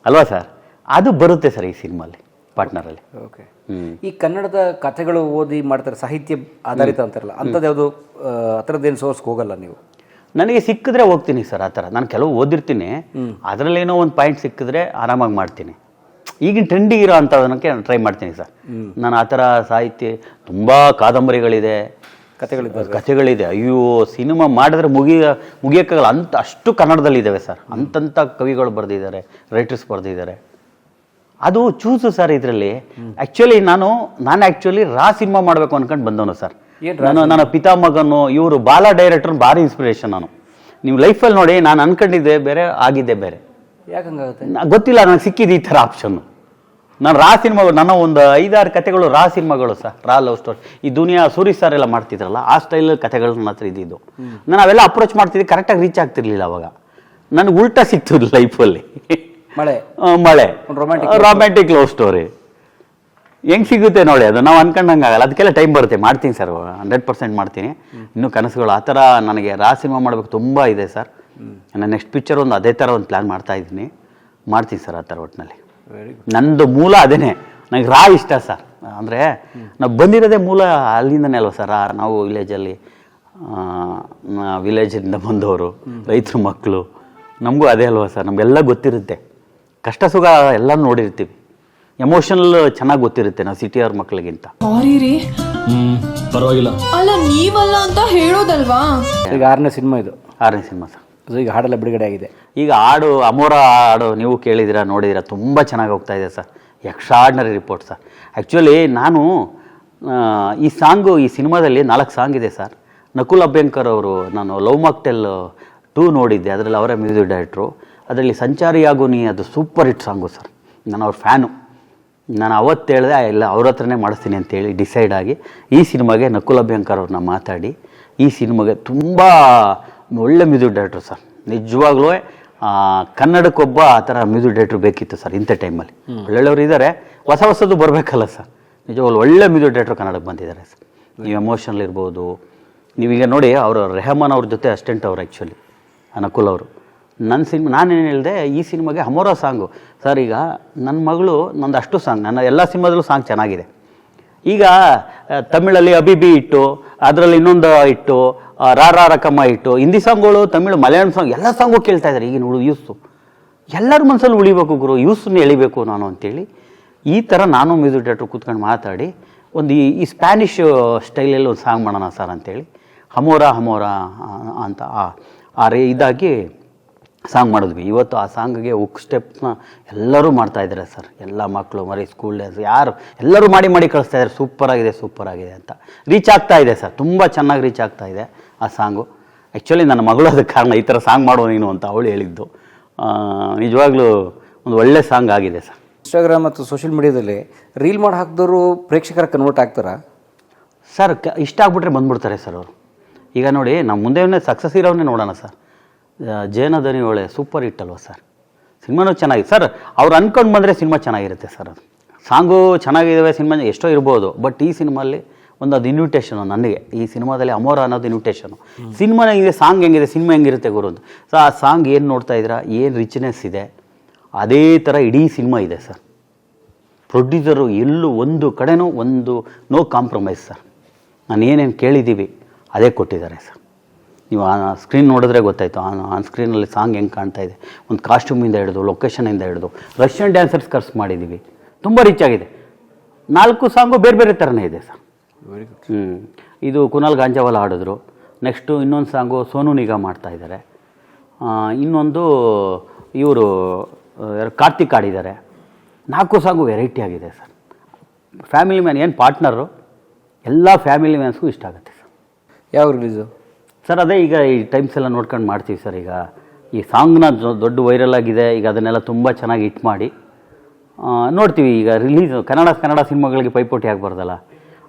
ಅಲ್ವಾ ಸರ್? ಅದು ಬರುತ್ತೆ ಸರ್ ಈ ಸಿನಿಮಾಲಿ, ಪಾರ್ಟ್ನರಲ್ಲಿ. ಓಕೆ. ಈ ಕನ್ನಡದ ಕಥೆಗಳು ಓದಿ ಮಾಡ್ತಾರೆ, ಸಾಹಿತ್ಯ ಆಧಾರಿತ ಅಂತಾರಲ್ಲ, ಅಂಥದ್ದು ಯಾವುದು ಆ ಥರದ್ದೇನು ಸೋರ್ಸ್ಗೆ ಹೋಗಲ್ಲ ನೀವು? ನನಗೆ ಸಿಕ್ಕಿದ್ರೆ ಹೋಗ್ತೀನಿ ಸರ್. ಆ ಥರ ನಾನು ಕೆಲವು ಓದಿರ್ತೀನಿ, ಅದರಲ್ಲೇನೋ ಒಂದು ಪಾಯಿಂಟ್ ಸಿಕ್ಕಿದ್ರೆ ಆರಾಮಾಗಿ ಮಾಡ್ತೀನಿ. ಈಗಿನ ಟ್ರೆಂಡಿಗೆ ಇರೋ ಅಂಥದಕ್ಕೆ ಟ್ರೈ ಮಾಡ್ತೀನಿ ಸರ್. ನಾನು ಆ ಥರ ಸಾಹಿತ್ಯ ತುಂಬ ಕಾದಂಬರಿಗಳಿದೆ, ಕಥೆಗಳಿದೆ. ಅಯ್ಯೋ, ಸಿನಿಮಾ ಮಾಡಿದ್ರೆ ಮುಗಿಯೋಕ್ಕಾಗಲ್ಲ ಅಂತ ಅಷ್ಟು ಕನ್ನಡದಲ್ಲಿದ್ದಾವೆ ಸರ್. ಅಂತಂಥ ಕವಿಗಳು ಬರೆದಿದ್ದಾರೆ, ರೈಟರ್ಸ್ ಬರೆದಿದ್ದಾರೆ. ಅದು ಚೂಸು ಸರ್. ಇದರಲ್ಲಿ ಆ್ಯಕ್ಚುಲಿ ನಾನು ಆ್ಯಕ್ಚುಲಿ ಸಿನಿಮಾ ಮಾಡಬೇಕು ಅನ್ಕೊಂಡು ಬಂದವನು ಸರ್. ನನ್ನ ಪಿತಾಮಗನು, ಇವರು ಬಾಲ ಡೈರೆಕ್ಟರ್ ಭಾರಿ ಇನ್ಸ್ಪಿರೇಷನ್. ನೀವು ಲೈಫಲ್ಲಿ ನೋಡಿ, ನಾನು ಅನ್ಕೊಂಡಿದ್ದೆ ಬೇರೆ, ಆಗಿದ್ದೆ ಬೇರೆ. ಯಾಕೆ ಹಂಗಾಗುತ್ತೆ ಗೊತ್ತಿಲ್ಲ, ನನಗೆ ಸಿಕ್ಕಿದ್ದು ಈ ಥರ ಆಪ್ಷನ್ನು. ನಾನು ಸಿನಿಮಾಗಳು, ನನ್ನ ಒಂದು 5-6 ಕಥೆಗಳು ಸಿನಿಮಾಗಳು ಸರ್, ಲವ್ ಸ್ಟೋರಿ. ಈ ದುನಿಯಾ ಸೂರಿ ಸರ್ ಎಲ್ಲ ಮಾಡ್ತಿದ್ರಲ್ಲ, ಆ ಸ್ಟೈಲ್ ಕಥೆಗಳು ನನ್ನ ಹತ್ರ ಇದ್ದಿದ್ದು. ನಾನು ಅವೆಲ್ಲ ಅಪ್ರೋಚ್ ಮಾಡ್ತಿದ್ದೆ, ಕರೆಕ್ಟಾಗಿ ರೀಚ್ ಆಗ್ತಿರ್ಲಿಲ್ಲ ಅವಾಗ. ನನಗೆ ಉಲ್ಟಾ ಸಿಕ್ತಿರ್ಲಿಲ್ಲ ಲೈಫಲ್ಲಿ. ಮಳೆ, ರೊಮ್ಯಾಂಟಿಕ್ ಲವ್ ಸ್ಟೋರಿ. ಹೆಂಗೆ ಸಿಗುತ್ತೆ ನೋಡಿ, ಅದು ನಾವು ಅನ್ಕೊಂಡಂಗೆ ಆಗಲ್ಲ. ಅದಕ್ಕೆಲ್ಲ ಟೈಮ್ ಬರುತ್ತೆ. ಮಾಡ್ತೀನಿ ಸರ್, 100% ಮಾಡ್ತೀನಿ. ಇನ್ನೂ ಕನಸುಗಳು ಆ ಥರ ನನಗೆ ಸಿನಿಮಾ ಮಾಡಬೇಕು ತುಂಬ ಇದೆ ಸರ್. ನನ್ನ ನೆಕ್ಸ್ಟ್ ಪಿಕ್ಚರ್ ಒಂದು ಅದೇ ಥರ ಒಂದು ಪ್ಲ್ಯಾನ್ ಮಾಡ್ತಾ ಇದ್ದೀನಿ. ಮಾಡ್ತೀನಿ ಸರ್ ಆ ಥರ ಒಟ್ಟಿನಲ್ಲಿ. ನಂದು ಮೂಲ ಅದೇನೆ, ನನಗೆ ಇಷ್ಟ ಸರ್. ಅಂದರೆ ನಾವು ಬಂದಿರೋದೇ ಮೂಲ ಅಲ್ಲಿಂದನೇ ಅಲ್ವ ಸರ್. ನಾವು ವಿಲೇಜಿಂದ ಬಂದವರು, ರೈತರ ಮಕ್ಕಳು, ನಮಗೂ ಅದೇ ಅಲ್ವ ಸರ್. ನಮಗೆಲ್ಲ ಗೊತ್ತಿರುತ್ತೆ, ಕಷ್ಟ ಸುಖ ಎಲ್ಲ ನೋಡಿರ್ತೀವಿ. ಎಮೋಷನಲ್ ಚೆನ್ನಾಗಿ ಗೊತ್ತಿರುತ್ತೆ ನಾವು ಸಿಟಿಯವ್ರ ಮಕ್ಕಳಿಗಿಂತ. ಸಾರಿ ರೀ. ಪರವಾಗಿಲ್ಲ. ಅಲ್ಲ ನೀವಲ್ಲ ಅಂತ ಹೇಳೋದಲ್ವಾ. ಈಗ 6ನೇ ಸಿನಿಮಾ ಇದು. 6ನೇ ಸಿನಿಮಾ ಸರ್. ಅದು ಈಗ ಹಾಡೆಲ್ಲ ಬಿಡುಗಡೆ ಆಗಿದೆ. ಈಗ ಹಾಡು ಅಮೋರ ಹಾಡು ನೀವು ಕೇಳಿದ್ದೀರಾ, ನೋಡಿದ್ದೀರಾ, ತುಂಬ ಚೆನ್ನಾಗಿ ಹೋಗ್ತಾ ಇದೆ sir. Extraordinary report sir. Actually ನಾನು ಈ ಸಾಂಗು, ಈ ಸಿನಿಮಾದಲ್ಲಿ 4 ಸಾಂಗ್ ಇದೆ ಸರ್. ನಕುಲ್ ಅಭ್ಯಂಕರ್ ಅವರು, ನಾನು ಲವ್ ಮಾಕ್ಟೆಲ್ 2 ನೋಡಿದ್ದೆ, ಅದರಲ್ಲಿ ಅವರೇ ಮ್ಯೂಸಿಕ್ ಡೈರೆಕ್ಟ್ರು. ಅದರಲ್ಲಿ ಸಂಚಾರಿಯಾಗು ನೀ, ಅದು ಸೂಪರ್ ಹಿಟ್ ಸಾಂಗು ಸರ್. ನಾನು ಅವ್ರ ಫ್ಯಾನು. ನಾನು ಅವತ್ತು ಹೇಳಿದೆ ಇಲ್ಲ ಅವ್ರ ಹತ್ರನೇ ಮಾಡಿಸ್ತೀನಿ ಅಂತೇಳಿ ಡಿಸೈಡ್ ಆಗಿ ಈ ಸಿನಿಮಾಗೆ ನಕುಲ್ ಅಭ್ಯಂಕರ್ ಅವ್ರನ್ನ ಮಾತಾಡಿ ಈ ಸಿನಿಮಾಗೆ ತುಂಬ ಒಳ್ಳೆ ಮ್ಯೂಸಿಕ್ ಡೈರೆಕ್ಟ್ರು ಸರ್. ನಿಜವಾಗ್ಲೂ ಕನ್ನಡಕ್ಕೊಬ್ಬ ಆ ಥರ ಮ್ಯೂಸಿಕ್ ಡೈರೆಕ್ಟ್ರು ಬೇಕಿತ್ತು ಸರ್. ಇಂಥ ಟೈಮಲ್ಲಿ ಒಳ್ಳೊಳ್ಳೆಯವರು ಇದ್ದಾರೆ, ಹೊಸದು ಬರಬೇಕಲ್ಲ ಸರ್. ನಿಜವಾಗ್ಲೂ ಒಳ್ಳೆ ಮ್ಯೂಸಿಕ್ ಡೈರೆಕ್ಟ್ರು ಕನ್ನಡಕ್ಕೆ ಬಂದಿದ್ದಾರೆ ಸರ್. ನೀವು ಎಮೋಷನಲ್ ಇರ್ಬೋದು. ನೀವೀಗ ನೋಡಿ, ಅವರು ರೆಹಮಾನ್ ಅವ್ರ ಜೊತೆ ಅಸಿಸ್ಟೆಂಟ್ ಅವರು ಆ್ಯಕ್ಚುಲಿ ನಕುಲ್ ಅವರು. ನನ್ನ ಸಿನಿಮಾ ನಾನೇನು ಹೇಳಿದೆ, ಈ ಸಿನಿಮಾಗೆ ಹಮೋರ ಸಾಂಗು ಸರ್. ಈಗ ನನ್ನ ಮಗಳು ನಂದು ಅಷ್ಟು ಸಾಂಗ್, ನನ್ನ ಎಲ್ಲ ಸಿನಿಮಾದಲ್ಲೂ ಸಾಂಗ್ ಚೆನ್ನಾಗಿದೆ. ಈಗ ತಮಿಳಲ್ಲಿ ಅಬಿಬಿ ಇಟ್ಟು, ಅದರಲ್ಲಿ ಇನ್ನೊಂದು ಇಟ್ಟು, ರಾ ರಕಮ್ಮ ಇಟ್ಟು, ಹಿಂದಿ ಸಾಂಗ್ಗಳು, ತಮಿಳು, ಮಲಯಾಳಂ ಸಾಂಗ್, ಎಲ್ಲ ಸಾಂಗು ಕೇಳ್ತಾ ಇದ್ದಾರೆ ಈಗಿನ ಯೂಸು. ಎಲ್ಲರ ಮನಸ್ಸಲ್ಲಿ ಉಳಿಬೇಕು ಗುರು, ಯೂಸನ್ನು ಎಳಿಬೇಕು ನಾನು ಅಂತೇಳಿ ಈ ಥರ ನಾನು ಮ್ಯೂಸಿಕ್ ಡೈರೆಕ್ಟ್ರು ಕೂತ್ಕೊಂಡು ಮಾತಾಡಿ ಒಂದು ಈ ಸ್ಪ್ಯಾನಿಷ್ ಸ್ಟೈಲಲ್ಲಿ ಒಂದು ಸಾಂಗ್ ಮಾಡೋಣ ಸರ್ ಅಂತೇಳಿ ಹಮೋರ ಅಂತ ಇದಾಗಿ ಸಾಂಗ್ ಮಾಡಿದ್ವಿ. ಇವತ್ತು ಆ ಸಾಂಗ್ಗೆ ಹುಕ್ ಸ್ಟೆಪ್ನ ಎಲ್ಲರೂ ಮಾಡ್ತಾಯಿದ್ದಾರೆ ಸರ್. ಎಲ್ಲ ಮಕ್ಕಳು ಮರಿ ಸ್ಕೂಲ್ ಡೇಸ್ ಯಾರು ಎಲ್ಲರೂ ಮಾಡಿ ಕಳಿಸ್ತಾ ಇದ್ದಾರೆ. ಸೂಪರಾಗಿದೆ ಅಂತ ರೀಚ್ ಆಗ್ತಾ ಇದೆ ಸರ್. ತುಂಬ ಚೆನ್ನಾಗಿ ರೀಚ್ ಆಗ್ತಾ ಇದೆ ಆ ಸಾಂಗು. ಆ್ಯಕ್ಚುಲಿ ನನ್ನ ಮಗಳು ಅದಕ್ಕೆ ಕಾರಣ, ಈ ಥರ ಸಾಂಗ್ ಮಾಡೋ ನೀನು ಅಂತ ಅವಳು ಹೇಳಿದ್ದು. ನಿಜವಾಗ್ಲೂ ಒಂದು ಒಳ್ಳೆ ಸಾಂಗ್ ಆಗಿದೆ ಸರ್. ಇನ್ಸ್ಟಾಗ್ರಾಮ್ ಮತ್ತು ಸೋಷಿಯಲ್ ಮೀಡಿಯಾದಲ್ಲಿ ರೀಲ್ ಮಾಡಿ ಹಾಕಿದವರು ಪ್ರೇಕ್ಷಕರ ಕನ್ವರ್ಟ್ ಆಗ್ತಾರಾ ಸರ್? ಇಷ್ಟ ಆಗ್ಬಿಟ್ರೆ ಬಂದ್ಬಿಡ್ತಾರೆ ಸರ್ ಅವರು. ಈಗ ನೋಡಿ, ನಾವು ಮುಂದೆ ಸಕ್ಸಸ್ ಇರೋವನ್ನೇ ನೋಡೋಣ ಸರ್. ಜೇನ ದನಿ ಒಳ್ಳೆ ಸೂಪರ್ ಹಿಟ್ ಅಲ್ವ ಸರ್. ಸಿನಿಮಾನೂ ಚೆನ್ನಾಗಿದೆ ಸರ್. ಅವ್ರು ಅಂದ್ಕೊಂಡು ಬಂದರೆ ಸಿನಿಮಾ ಚೆನ್ನಾಗಿರುತ್ತೆ ಸರ್. ಅದು ಸಾಂಗು ಚೆನ್ನಾಗಿದ್ದಾವೆ, ಸಿನಿಮಾ ಎಷ್ಟೋ ಇರ್ಬೋದು. ಬಟ್ ಈ ಸಿನಿಮಾಲ್ಲಿ ಅದು ಇನ್ವಿಟೇಷನು ನನಗೆ. ಈ ಸಿನಿಮಾದಲ್ಲಿ ಅಮೋರ ಅನ್ನೋದು ಇನ್ವಿಟೇಷನು. ಸಿನಿಮಾ ಹೆಂಗಿದೆ, ಸಾಂಗ್ ಹೆಂಗಿದೆ, ಸಿನಿಮಾ ಹೆಂಗಿರುತ್ತೆ ಗುರು ಅಂತ. ಸೊ ಆ ಸಾಂಗ್ ಏನು ನೋಡ್ತಾ ಇದ್ದೀರಾ, ಏನು ರಿಚ್ನೆಸ್ ಇದೆ, ಅದೇ ಥರ ಇಡೀ ಸಿನಿಮಾ ಇದೆ ಸರ್. ಪ್ರೊಡ್ಯೂಸರು ಎಲ್ಲೂ ಒಂದು ಕಡೆನೂ ನೋ ಕಾಂಪ್ರಮೈಸ್ ಸರ್. ನಾನು ಏನೇನು ಕೇಳಿದ್ದೀವಿ ಅದೇ ಕೊಟ್ಟಿದ್ದಾರೆ ಸರ್. ನೀವು ಆ ಸ್ಕ್ರೀನ್ ನೋಡಿದ್ರೆ ಗೊತ್ತಾಯಿತು, ಆನ್ ಸ್ಕ್ರೀನಲ್ಲಿ ಸಾಂಗ್ ಹೆಂಗೆ ಕಾಣ್ತಾ ಇದೆ. ಒಂದು ಕಾಸ್ಟ್ಯೂಮಿಂದ ಹಿಡಿದು, ಲೊಕೇಶನಿಂದ ಹಿಡಿದು, ರಷ್ಯನ್ ಡ್ಯಾನ್ಸರ್ಸ್ ಕರ್ಸ್ ಮಾಡಿದ್ದೀವಿ. ತುಂಬ ರಿಚ್ ಆಗಿದೆ. 4 ಸಾಂಗು ಬೇರೆ ಥರನೇ ಇದೆ ಸರ್. ಇದು ಕುನಾಲ್ ಗಾಂಜಾವಾಲ ಹಾಡಿದ್ರು. ನೆಕ್ಸ್ಟು ಇನ್ನೊಂದು ಸಾಂಗು ಸೋನು ನಿಗಮ್ ಮಾಡ್ತಾಯಿದ್ದಾರೆ. ಇನ್ನೊಂದು ಇವರು ಕಾರ್ತಿಕ್ ಆಡಿದ್ದಾರೆ. 4 ಸಾಂಗು ವೆರೈಟಿ ಆಗಿದೆ ಸರ್. ಫ್ಯಾಮಿಲಿ ಮ್ಯಾನ್ ಏನು ಪಾರ್ಟ್ನರು, ಎಲ್ಲ ಫ್ಯಾಮಿಲಿ ಮ್ಯಾನ್ಸ್ಗೂ ಇಷ್ಟ ಆಗುತ್ತೆ ಸರ್. ಯಾವ ರಿಲೀಸು ಸರ್? ಅದೇ ಈಗ ಈ ಟೈಮ್ಸ್ ಎಲ್ಲ ನೋಡ್ಕೊಂಡು ಮಾಡ್ತೀವಿ ಸರ್. ಈಗ ಈ ಸಾಂಗ್ನ ದೊಡ್ಡ ವೈರಲ್ ಆಗಿದೆ. ಈಗ ಅದನ್ನೆಲ್ಲ ತುಂಬ ಚೆನ್ನಾಗಿ ಹಿಟ್ ಮಾಡಿ ನೋಡ್ತೀವಿ. ಈಗ ರಿಲೀಸ್ ಕನ್ನಡ ಸಿನಿಮಾಗಳಿಗೆ ಪೈಪೋಟಿ ಆಗಬಾರ್ದಲ್ಲ,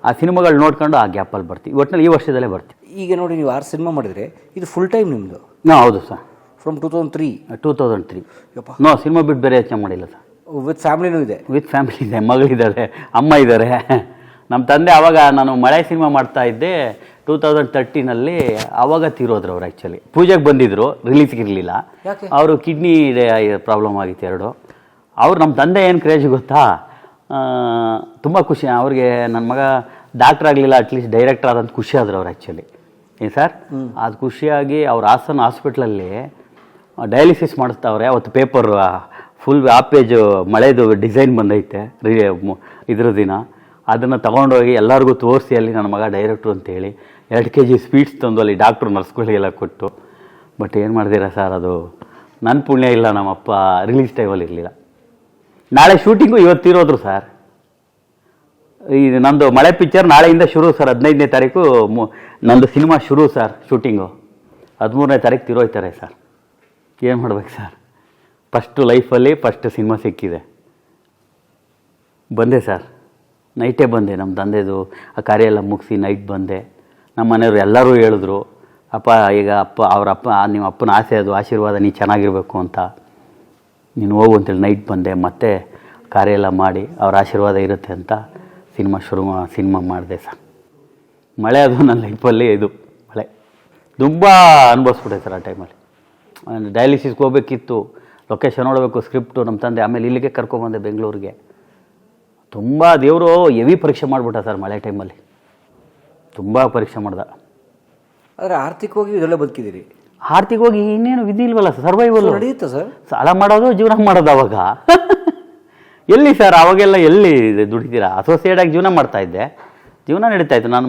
ಆ ಸಿನಿಮಾಗಳು ನೋಡ್ಕೊಂಡು ಆ ಗ್ಯಾಪಲ್ಲಿ ಬರ್ತೀವಿ. ಒಟ್ಟಿನಲ್ಲಿ ಈ ವರ್ಷದಲ್ಲೇ ಬರ್ತೀವಿ. ಈಗ ನೋಡಿ, ನೀವು 6 ಸಿನಿಮಾ ಮಾಡಿದರೆ ಇದು ಫುಲ್ ಟೈಮ್ ನಿಮ್ಮದು? ಹೌದು ಸರ್. ಫ್ರಮ್ 2003 ನೋ, ಸಿನಿಮಾ ಬಿಟ್ಟು ಬೇರೆ ಯೋಚನೆ ಮಾಡಿಲ್ಲ ಸರ್. ವಿತ್ ಫ್ಯಾಮಿಲಿನೂ ಇದೆ? ವಿತ್ ಫ್ಯಾಮಿಲಿ ಇದೆ. ಮಗಳಿದ್ದಾರೆ, ಅಮ್ಮ ಇದ್ದಾರೆ. ನಮ್ಮ ತಂದೆ ಆವಾಗ ನಾನು ಮಳೆ ಸಿನಿಮಾ ಮಾಡ್ತಾ ಇದ್ದೆ 2013ನಲ್ಲಿ. ಆವಾಗ ತೀರೋದ್ರು ಅವ್ರು. ಆ್ಯಕ್ಚುಲಿ ಪೂಜೆಗೆ ಬಂದಿದ್ದರು, ರಿಲೀಸ್ಗೆ ಇರಲಿಲ್ಲ. ಅವರು ಕಿಡ್ನಿ ಪ್ರಾಬ್ಲಮ್ ಆಗಿತ್ತು 2. ಅವ್ರು ನಮ್ಮ ತಂದೆ ಏನು ಕ್ರೇಜ್ ಗೊತ್ತಾ, ತುಂಬ ಖುಷಿ ಅವ್ರಿಗೆ. ನನ್ನ ಮಗ ಡಾಕ್ಟ್ರ್ ಆಗಲಿಲ್ಲ, ಅಟ್ಲೀಸ್ಟ್ ಡೈರೆಕ್ಟರ್ ಆದಂತ ಖುಷಿ ಆದರು ಅವ್ರು. ಆ್ಯಕ್ಚುಲಿ ಏನು ಸರ್, ಅದು ಖುಷಿಯಾಗಿ ಅವ್ರ ಹಾಸನ ಹಾಸ್ಪಿಟ್ಲಲ್ಲಿ ಡಯಾಲಿಸಿಸ್ ಮಾಡಿಸ್ತಾವ್ರೆ. ಅವತ್ತು ಪೇಪರ್ ಫುಲ್ ಆ ಪೇಜು ಮಳೆದು ಡಿಸೈನ್ ಬಂದೈತೆ ಇದ್ರ ದಿನ. ಅದನ್ನು ತೊಗೊಂಡೋಗಿ ಎಲ್ಲರಿಗೂ ತೋರಿಸಿ ಅಲ್ಲಿ ನನ್ನ ಮಗ ಡೈರೆಕ್ಟ್ರು ಅಂತೇಳಿ 2 kg ಸ್ವೀಟ್ಸ್ ತಂದು ಅಲ್ಲಿ ಡಾಕ್ಟ್ರು ನರ್ಸ್ಗಳಿಗೆಲ್ಲ ಕೊಟ್ಟು. ಬಟ್ ಏನು ಮಾಡ್ತೀರಾ ಸರ್, ಅದು ನನ್ನ ಪುಣ್ಯ ಇಲ್ಲ, ನಮ್ಮಪ್ಪ ರಿಲೀಸ್ ಟೈಮಲ್ಲಿ ಇರಲಿಲ್ಲ. ನಾಳೆ ಶೂಟಿಂಗು ಇವತ್ತಿರೋದ್ರು ಸರ್. ಇದು ನಂದು ಮಳೆ ಪಿಕ್ಚರ್ ನಾಳೆಯಿಂದ ಶುರು ಸರ್. 15ನೇ ತಾರೀಕು ನಂದು ಸಿನಿಮಾ ಶುರು ಸರ್. ಶೂಟಿಂಗು 13ನೇ ತಾರೀಕು ತಿರೋಯ್ತಾರೆ ಸರ್. ಏನು ಮಾಡ್ಬೇಕು ಸರ್, ಫಸ್ಟ್ ಸಿನಿಮಾ ಸಿಕ್ಕಿದೆ. ಬಂದೆ ಸರ್, ನೈಟೇ ಬಂದೆ. ನಮ್ಮ ತಂದೆದು ಆ ಕಾರ್ಯ ಎಲ್ಲ ಮುಗಿಸಿ ನೈಟ್ ಬಂದೆ. ನಮ್ಮ ಮನೆಯವರು ಎಲ್ಲರೂ ಹೇಳಿದ್ರು, ಅಪ್ಪ ಈಗ ನಿಮ್ಮ ಅಪ್ಪನ ಆಸೆ ಅದು, ಆಶೀರ್ವಾದ, ನೀ ಚೆನ್ನಾಗಿರಬೇಕು ಅಂತ, ನೀನು ಹೋಗು ಅಂತೇಳಿ ನೈಟ್ ಬಂದೆ. ಮತ್ತೆ ಕಾರ್ಯ ಎಲ್ಲ ಮಾಡಿ ಅವ್ರ ಆಶೀರ್ವಾದ ಇರುತ್ತೆ ಅಂತ ಸಿನಿಮಾ ಮಾಡಿದೆ ಸರ್. ಮಳೆ ಅದು ನನ್ನ ಲೈಫಲ್ಲಿ ಇದು ಮಳೆ ತುಂಬ ಅನುಭವಿಸ್ಬಿಟ್ಟೆ ಸರ್ ಆ ಟೈಮಲ್ಲಿ. ಡಯಾಲಿಸಿಸ್ಗೆ ಹೋಗ್ಬೇಕಿತ್ತು, ಲೊಕೇಶನ್ ನೋಡಬೇಕು, ಸ್ಕ್ರಿಪ್ಟು ನಮ್ಮ ತಂದೆ, ಆಮೇಲೆ ಇಲ್ಲಿಗೆ ಕರ್ಕೊಂಬಂದೆ ಬೆಂಗಳೂರಿಗೆ. ತುಂಬ ದೇವರು ಹೆವಿ ಪರೀಕ್ಷೆ ಮಾಡಿಬಿಟ್ಟ ಸರ್ ಮಳೆ ಟೈಮಲ್ಲಿ, ತುಂಬ ಪರೀಕ್ಷೆ ಮಾಡ್ದೆ. ಆದರೆ ಆರ್ಥಿಕವಾಗಿ ಇದೆಲ್ಲ ಬದುಕಿದ್ದೀರಿ, ಆರ್ಥಿಕವಾಗಿ ಇನ್ನೇನು ವಿಧಿ ಇಲ್ವಲ್ಲ ಸರ್, ಸರ್ವೈವಲ್ ನಡೆಯುತ್ತೆ ಸರ್. ಸಾಲ ಮಾಡೋದು ಜೀವನ ಮಾಡೋದು ಅವಾಗ ಎಲ್ಲಿ ಸರ್ ಅವಾಗೆಲ್ಲ ಎಲ್ಲಿ ದುಡಿತೀರಾ? ಅಸೋಸಿಯೇಟಾಗಿ ಜೀವನ ಮಾಡ್ತಾಯಿದ್ದೆ, ಜೀವನ ನಡೀತಾ ಇತ್ತು. ನನ್ನ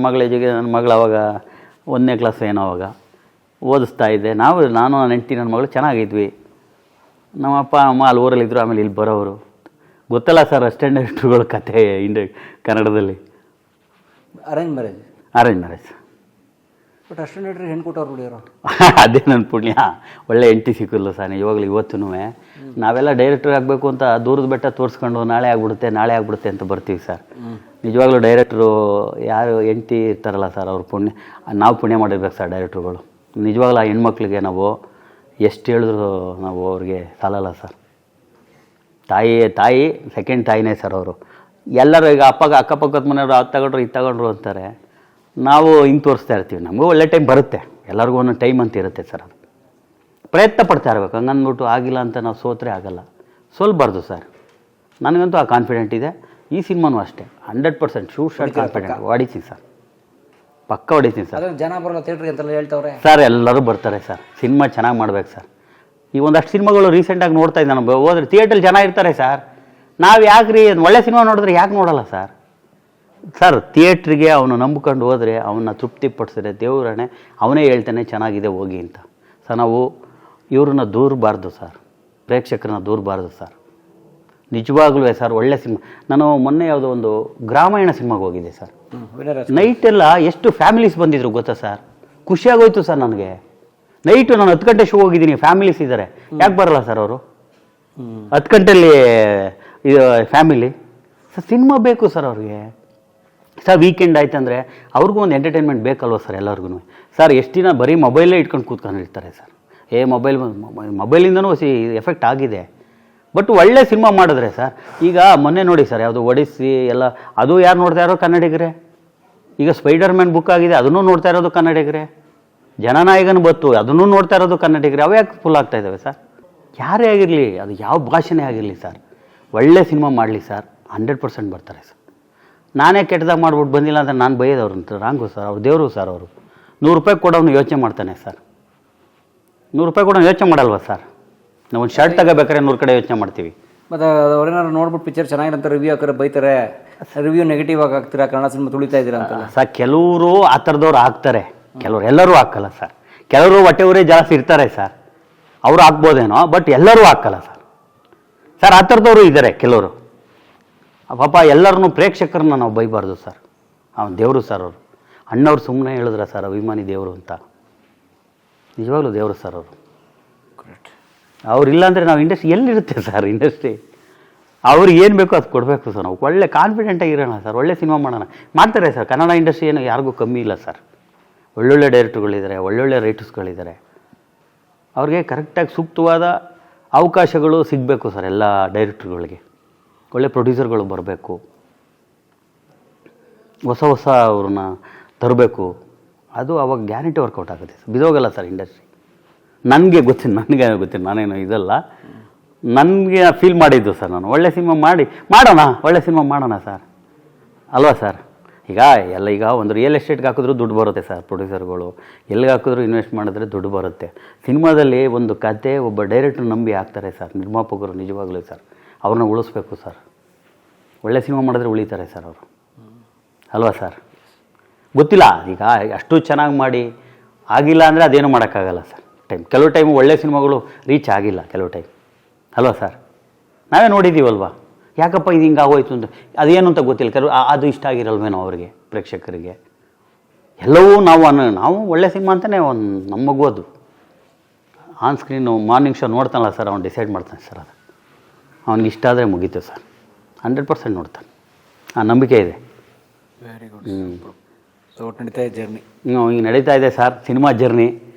ಮಗಳು ಅವಾಗ 1ನೇ ಕ್ಲಾಸ್ ಏನೋ ಅವಾಗ ಓದಿಸ್ತಾ ಇದ್ದೆ. ನಾನು ನನ್ನ ಹೆಂಡತಿ ನನ್ನ ಮಗಳು ಚೆನ್ನಾಗಿದ್ವಿ. ನಮ್ಮ ಅಪ್ಪ ಅಮ್ಮ ಅಲ್ಲಿ ಊರಲ್ಲಿದ್ದರು, ಆಮೇಲೆ ಇಲ್ಲಿ ಬರೋರು. ಗೊತ್ತಲ್ಲ ಸರ್ ಅಸ್ಟೆಂಡ್ ಡೈರೆಕ್ಟ್ರುಗಳ ಕತೆ ಕನ್ನಡದಲ್ಲಿ. ಅರೇಂಜ್ ಮ್ಯಾರೇಜ್ ಬಟ್ ಅಸ್ಟೆಂಡ್ ಡೈರೆಕ್ಟ್ರಿಗೆ ಹೆಣ್ಣು ಕೊಟ್ಟವ್ರು ಹುಡುಗಿಯರು. ಅದೇ ನನ್ನ ಪುಣ್ಯ, ಒಳ್ಳೆ ಹೆಂಡತಿ ಸಿಕ್ಕಿಲ್ಲ ಸರ್ ನಿಜವಾಗ್ಲೂ. ಇವತ್ತೂ ನಾವೆಲ್ಲ ಡೈರೆಕ್ಟ್ರ್ ಆಗಬೇಕು ಅಂತ ದೂರದ ಬೆಟ್ಟ ತೋರಿಸ್ಕೊಂಡು ನಾಳೆ ಆಗ್ಬಿಡುತ್ತೆ ಅಂತ ಬರ್ತೀವಿ ಸರ್. ನಿಜವಾಗ್ಲೂ ಡೈರೆಕ್ಟ್ರು ಯಾರು ಹೆಂಡತಿ ಇರ್ತಾರಲ್ಲ ಸರ್, ಅವ್ರ ಪುಣ್ಯ, ನಾವು ಪುಣ್ಯ ಮಾಡಿರ್ಬೇಕು ಸರ್ ಡೈರೆಕ್ಟ್ರುಗಳು. ನಿಜವಾಗ್ಲೂ ಆ ಹೆಣ್ಮಕ್ಳಿಗೆ ನಾವು ಎಷ್ಟು ಹೇಳಿದ್ರು ನಾವು ಅವ್ರಿಗೆ ಸಾಲಲ್ಲ ಸರ್. ತಾಯಿ ಸೆಕೆಂಡ್ ತಾಯಿನೇ ಸರ್ ಅವರು. ಎಲ್ಲರೂ ಈಗ ಅಕ್ಕಪಕ್ಕದ ಮನೆಯವರು ಅದು ತಗೊಂಡ್ರು ಇದು ತಗೊಂಡ್ರು ಅಂತಾರೆ, ನಾವು ಹಿಂಗೆ ತೋರಿಸ್ತಾ ಇರ್ತೀವಿ. ನಮಗೂ ಒಳ್ಳೆ ಟೈಮ್ ಬರುತ್ತೆ, ಎಲ್ಲರಿಗೂ ಒಂದೊಂದು ಟೈಮ್ ಅಂತ ಇರುತ್ತೆ ಸರ್. ಅದು ಪ್ರಯತ್ನ ಪಡ್ತಾ ಇರಬೇಕು. ಹಂಗಂದ್ಬಿಟ್ಟು ಆಗಿಲ್ಲ ಅಂತ ನಾವು ಸೋತ್ರೆ ಆಗಲ್ಲ, ಸೋಲ್ಬಾರ್ದು ಸರ್. ನನಗಂತೂ ಆ ಕಾನ್ಫಿಡೆಂಟ್ ಇದೆ. ಈ ಸಿನಿಮಾನೂ ಅಷ್ಟೇ 100% ಶೂಟ್ ಕಾನ್ಫಿಡೆಂಟ್ ಹೊಡಿತೀನಿ ಸರ್, ಪಕ್ಕ ಹೊಡಿತೀನಿ ಸರ್. ಜನ ಬರೋಲ್ಲ ಥಿಯೇಟ್ರಿಗೆ ಅಂತೆಲ್ಲ ಹೇಳ್ತವ್ರೆ ಸರ್. ಎಲ್ಲರೂ ಬರ್ತಾರೆ ಸರ್, ಸಿನಿಮಾ ಚೆನ್ನಾಗಿ ಮಾಡ್ಬೇಕು ಸರ್. ಈಗ ಒಂದಷ್ಟು ಸಿನಿಮಾಗಳು ರೀಸೆಂಟಾಗಿ ನೋಡ್ತಾ ಇದ್ದೆ ನಾನು, ಹೋದ್ರೆ ಥಿಯೇಟ್ರಲ್ಲಿ ಜನ ಇರ್ತಾರೆ ಸರ್. ನಾವು ಯಾಕ್ರಿ ಒಳ್ಳೆ ಸಿನಿಮಾ ನೋಡಿದ್ರೆ ಯಾಕೆ ನೋಡಲ್ಲ ಸರ್? ಥಿಯೇಟ್ರಿಗೆ ಅವನು ನಂಬ್ಕೊಂಡು ಹೋದರೆ ಅವನ್ನ ತೃಪ್ತಿಪಡಿಸಿದ್ರೆ ದೇವರಣೆ ಅವನೇ ಹೇಳ್ತಾನೆ ಚೆನ್ನಾಗಿದೆ ಹೋಗಿ ಅಂತ. ಸರ್ ನಾವು ಇವ್ರನ್ನ ದೂರಬಾರ್ದು ಸರ್, ಪ್ರೇಕ್ಷಕರನ್ನ ದೂರಬಾರ್ದು ಸರ್. ನಿಜವಾಗ್ಲೂ ಸರ್ ಒಳ್ಳೆ ಸಿನಿಮಾ. ನಾನು ಮೊನ್ನೆ ಯಾವುದೋ ಒಂದು ಗ್ರಾಮಾಯಣ ಸಿನಿಮಾಗೆ ಹೋಗಿದ್ದೆ ಸರ್. ನೈಟೆಲ್ಲ ಎಷ್ಟು ಫ್ಯಾಮಿಲೀಸ್ ಬಂದಿದ್ರು ಗೊತ್ತಾ ಸರ್, ಖುಷಿಯಾಗೋಯ್ತು ಸರ್ ನನಗೆ. ನೈಟು ನಾನು 10 ಗಂಟೆ ಶೋ ಹೋಗಿದ್ದೀನಿ, ಫ್ಯಾಮಿಲೀಸ್ ಇದ್ದಾರೆ. ಯಾಕೆ ಬರಲ್ಲ ಸರ್ ಅವರು 10 ಗಂಟೆಯಲ್ಲಿ ಇದು ಫ್ಯಾಮಿಲಿ? ಸರ್ ಸಿನಿಮಾ ಬೇಕು ಸರ್ ಅವ್ರಿಗೆ. ಸರ್ ವೀಕೆಂಡ್ ಆಯ್ತಂದರೆ ಅವ್ರಿಗೂ ಒಂದು ಎಂಟರ್ಟೈನ್ಮೆಂಟ್ ಬೇಕಲ್ವ ಸರ್ ಎಲ್ಲರಿಗೂ. ಸರ್ ಎಷ್ಟು ದಿನ ಬರೀ ಮೊಬೈಲೇ ಇಟ್ಕೊಂಡು ಕೂತ್ಕೊಂಡಿರ್ತಾರೆ ಸರ್. ಮೊಬೈಲಿಂದನೂ ಎಫೆಕ್ಟ್ ಆಗಿದೆ. ಬಟ್ ಒಳ್ಳೆ ಸಿನಿಮಾ ಮಾಡಿದ್ರೆ ಸರ್, ಈಗ ಮೊನ್ನೆ ನೋಡಿ ಸರ್ ಯಾವುದು ಒಡಿಸ್ಸಿ ಎಲ್ಲ, ಅದು ಯಾರು ನೋಡ್ತಾ ಇರೋ ಕನ್ನಡಿಗರೇ. ಈಗ ಸ್ಪೈಡರ್-ಮ್ಯಾನ್ ಬುಕ್ ಆಗಿದೆ, ಅದನ್ನು ನೋಡ್ತಾ ಇರೋದು ಕನ್ನಡಿಗರೇ. ಜನನಾಯಕನ ಬತ್ತು, ಅದನ್ನು ನೋಡ್ತಾ ಇರೋದು ಕನ್ನಡಿಗರೇ. ಅವು ಯಾಕೆ ಫುಲ್ ಆಗ್ತಾ ಇದ್ದಾವೆ ಸರ್? ಯಾರೇ ಆಗಿರಲಿ, ಅದು ಯಾವ ಭಾಷೆನೇ ಆಗಿರಲಿ ಸರ್, ಒಳ್ಳೆ ಸಿನಿಮಾ ಮಾಡಲಿ ಸರ್, 100% ಬರ್ತಾರೆ ಸರ್. ನಾನೇ ಕೆಟ್ಟದಾಗ ಮಾಡ್ಬಿಟ್ಟು ಬಂದಿಲ್ಲ ಅಂದರೆ ನಾನು ಬೈಯೋದವ್ರು ಅಂತ ರಾಂಗು ಸರ್. ಅವ್ರು ದೇವರು ಸರ್. ಅವರು 100 ರೂಪಾಯಿ ಕೊಡೋನು ಯೋಚನೆ ಮಾಡ್ತಾನೆ ಸರ್. 100 ರೂಪಾಯಿ ಕೊಡೋನು ಯೋಚನೆ ಮಾಡಲ್ವ ಸರ್? ನಾವು ಒಂದು ಶರ್ಟ್ ತಗೋಬೇಕಾದ್ರೆ 100 ಕಡೆ ಯೋಚನೆ ಮಾಡ್ತೀವಿ. ಮತ್ತು ಅವ್ರೇನಾದ್ರು ನೋಡ್ಬಿಟ್ಟು ಪಿಕ್ಚರ್ ಚೆನ್ನಾಗಿಲ್ಲ ಅಂತ ರಿವ್ಯೂ ಹಾಕಿದ್ರೆ ಬೈತಾರೆ, ರಿವ್ಯೂ ನೆಗೆಟಿವ್ ಆಗಿ ಹಾಕ್ತೀರಾ, ಕನ್ನಡ ಸಿನಿಮಾ ತುಳಿತಾ ಇದ್ದೀರಾ ಅಂತ ಸರ್. ಕೆಲವರು ಆ ಥರದವ್ರು ಹಾಕ್ತಾರೆ, ಕೆಲವರು ಎಲ್ಲರೂ ಹಾಕಲ್ಲ ಸರ್. ಕೆಲವರು ಹೊಟ್ಟೆವರೇ ಜಾಸ್ತಿ ಇರ್ತಾರೆ ಸರ್, ಅವರು ಹಾಕ್ಬೋದೇನೋ, ಬಟ್ ಎಲ್ಲರೂ ಹಾಕಲ್ಲ ಸರ್. ಆ ಥರದವರು ಇದ್ದಾರೆ ಕೆಲವರು. ಪಾಪ ಎಲ್ಲರನ್ನೂ ಪ್ರೇಕ್ಷಕರನ್ನ ನಾವು ಬೈಬಾರ್ದು ಸರ್. ಅವನು ದೇವರು ಸರ್. ಅವರು ಅಣ್ಣವ್ರು ಸುಮ್ಮನೆ ಹೇಳಿದ್ರ ಸರ್ ಅಭಿಮಾನಿ ದೇವರು ಅಂತ. ನಿಜವಾಗ್ಲೂ ದೇವರು ಸರ್ ಅವರು. ಅವ್ರಿಲ್ಲ ಅಂದರೆ ನಾವು ಇಂಡಸ್ಟ್ರಿ ಎಲ್ಲಿರುತ್ತೆ ಸರ್? ಇಂಡಸ್ಟ್ರಿ ಅವ್ರಿಗೆ ಏನು ಬೇಕೋ ಅದು ಕೊಡಬೇಕು ಸರ್. ನಾವು ಒಳ್ಳೆ ಕಾನ್ಫಿಡೆಂಟಾಗಿ ಇರೋಣ ಸರ್, ಒಳ್ಳೆ ಸಿನಿಮಾ ಮಾಡೋಣ. ಮಾಡ್ತಾರೆ ಸರ್. ಕನ್ನಡ ಇಂಡಸ್ಟ್ರಿ ಏನು ಯಾರಿಗೂ ಕಮ್ಮಿ ಇಲ್ಲ ಸರ್. ಒಳ್ಳೊಳ್ಳೆ ಡೈರೆಕ್ಟ್ರುಗಳಿದ್ದಾರೆ, ಒಳ್ಳೊಳ್ಳೆ ರೈಟರ್ಸ್ಗಳಿದ್ದಾರೆ. ಅವ್ರಿಗೆ ಕರೆಕ್ಟಾಗಿ ಸೂಕ್ತವಾದ ಅವಕಾಶಗಳು ಸಿಗಬೇಕು ಸರ್. ಎಲ್ಲ ಡೈರೆಕ್ಟ್ರುಗಳಿಗೆ ಒಳ್ಳೆ ಪ್ರೊಡ್ಯೂಸರ್ಗಳು ಬರಬೇಕು, ಹೊಸ ಅವ್ರನ್ನ ತರಬೇಕು. ಅದು ಅವಾಗ ಗ್ಯಾರಂಟಿ ವರ್ಕೌಟ್ ಆಗುತ್ತೆ ಸರ್. ಬಿದೋಗಲ್ಲ ಸರ್ ಇಂಡಸ್ಟ್ರಿ. ನನಗೆ ಗೊತ್ತಿಲ್ಲ, ನಾನೇನು ಇದಲ್ಲ, ನನಗೆ ಫೀಲ್ ಮಾಡಿದ್ದು ಸರ್. ನಾನು ಒಳ್ಳೆ ಸಿನಿಮಾ ಒಳ್ಳೆ ಸಿನಿಮಾ ಮಾಡೋಣ ಸರ್, ಅಲ್ವಾ ಸರ್? ಈಗ ಒಂದು ರಿಯಲ್ ಎಸ್ಟೇಟ್ಗೆ ಹಾಕಿದ್ರೂ ದುಡ್ಡು ಬರುತ್ತೆ ಸರ್. ಪ್ರೊಡ್ಯೂಸರ್ಗಳು ಎಲ್ಲಿಗೆ ಹಾಕಿದ್ರೂ ಇನ್ವೆಸ್ಟ್ ಮಾಡಿದ್ರೆ ದುಡ್ಡು ಬರುತ್ತೆ. ಸಿನಿಮಾದಲ್ಲಿ ಒಂದು ಕತೆ ಒಬ್ಬ ಡೈರೆಕ್ಟ್ರ್ ನಂಬಿ ಹಾಕ್ತಾರೆ ಸರ್, ನಿರ್ಮಾಪಕರು. ನಿಜವಾಗ್ಲೂ ಸರ್ ಅವ್ರನ್ನ ಉಳಿಸ್ಬೇಕು ಸರ್. ಒಳ್ಳೆ ಸಿನಿಮಾ ಮಾಡಿದ್ರೆ ಉಳಿತಾರೆ ಸರ್ ಅವರು, ಅಲ್ವಾ ಸರ್? ಗೊತ್ತಿಲ್ಲ, ಈಗ ಅಷ್ಟು ಚೆನ್ನಾಗಿ ಮಾಡಿ ಆಗಿಲ್ಲ ಅಂದರೆ ಅದೇನು ಮಾಡೋಕ್ಕಾಗಲ್ಲ ಸರ್. ಕೆಲವು ಟೈಮು ಒಳ್ಳೆ ಸಿನಿಮಾಗಳು ರೀಚ್ ಆಗಿಲ್ಲ, ಕೆಲವು ಟೈಮ್, ಅಲ್ವಾ ಸರ್? ನಾವೇ ನೋಡಿದ್ದೀವಲ್ವಾ, ಯಾಕಪ್ಪ ಇದು ಹಿಂಗೆ ಆಗೋಯ್ತು ಅಂತ. ಅದೇನು ಅಂತ ಗೊತ್ತಿಲ್ಲ. ಕೆಲವು ಅದು ಇಷ್ಟ ಆಗಿರಲ್ವೇನೋ ಅವರಿಗೆ, ಪ್ರೇಕ್ಷಕರಿಗೆ. ಎಲ್ಲವೂ ನಾವು ಒಳ್ಳೆ ಸಿನಿಮಾ ಅಂತಲೇ ಒಂದು ನಮ್ಮ ಮಗು ಅದು ಆನ್ ಸ್ಕ್ರೀನು ಮಾರ್ನಿಂಗ್ ಶೋ ನೋಡ್ತಾನಲ್ಲ ಸರ್, ಅವ್ನು ಡಿಸೈಡ್ ಮಾಡ್ತಾನೆ ಸರ್. ಅದು ಅವ್ನಿಗೆ ಇಷ್ಟ ಆದರೆ ಮುಗೀತು ಸರ್. 100% ನೋಡ್ತಾನೆ, ಆ ನಂಬಿಕೆ ಇದೆ. Very good. ಸೊ ನಡೀತಾ ಇದೆ ಜರ್ನಿ. ಹಿಂಗೆ ನಡೀತಾ ಇದೆ ಸರ್ ಸಿನಿಮಾ ಜರ್ನಿ.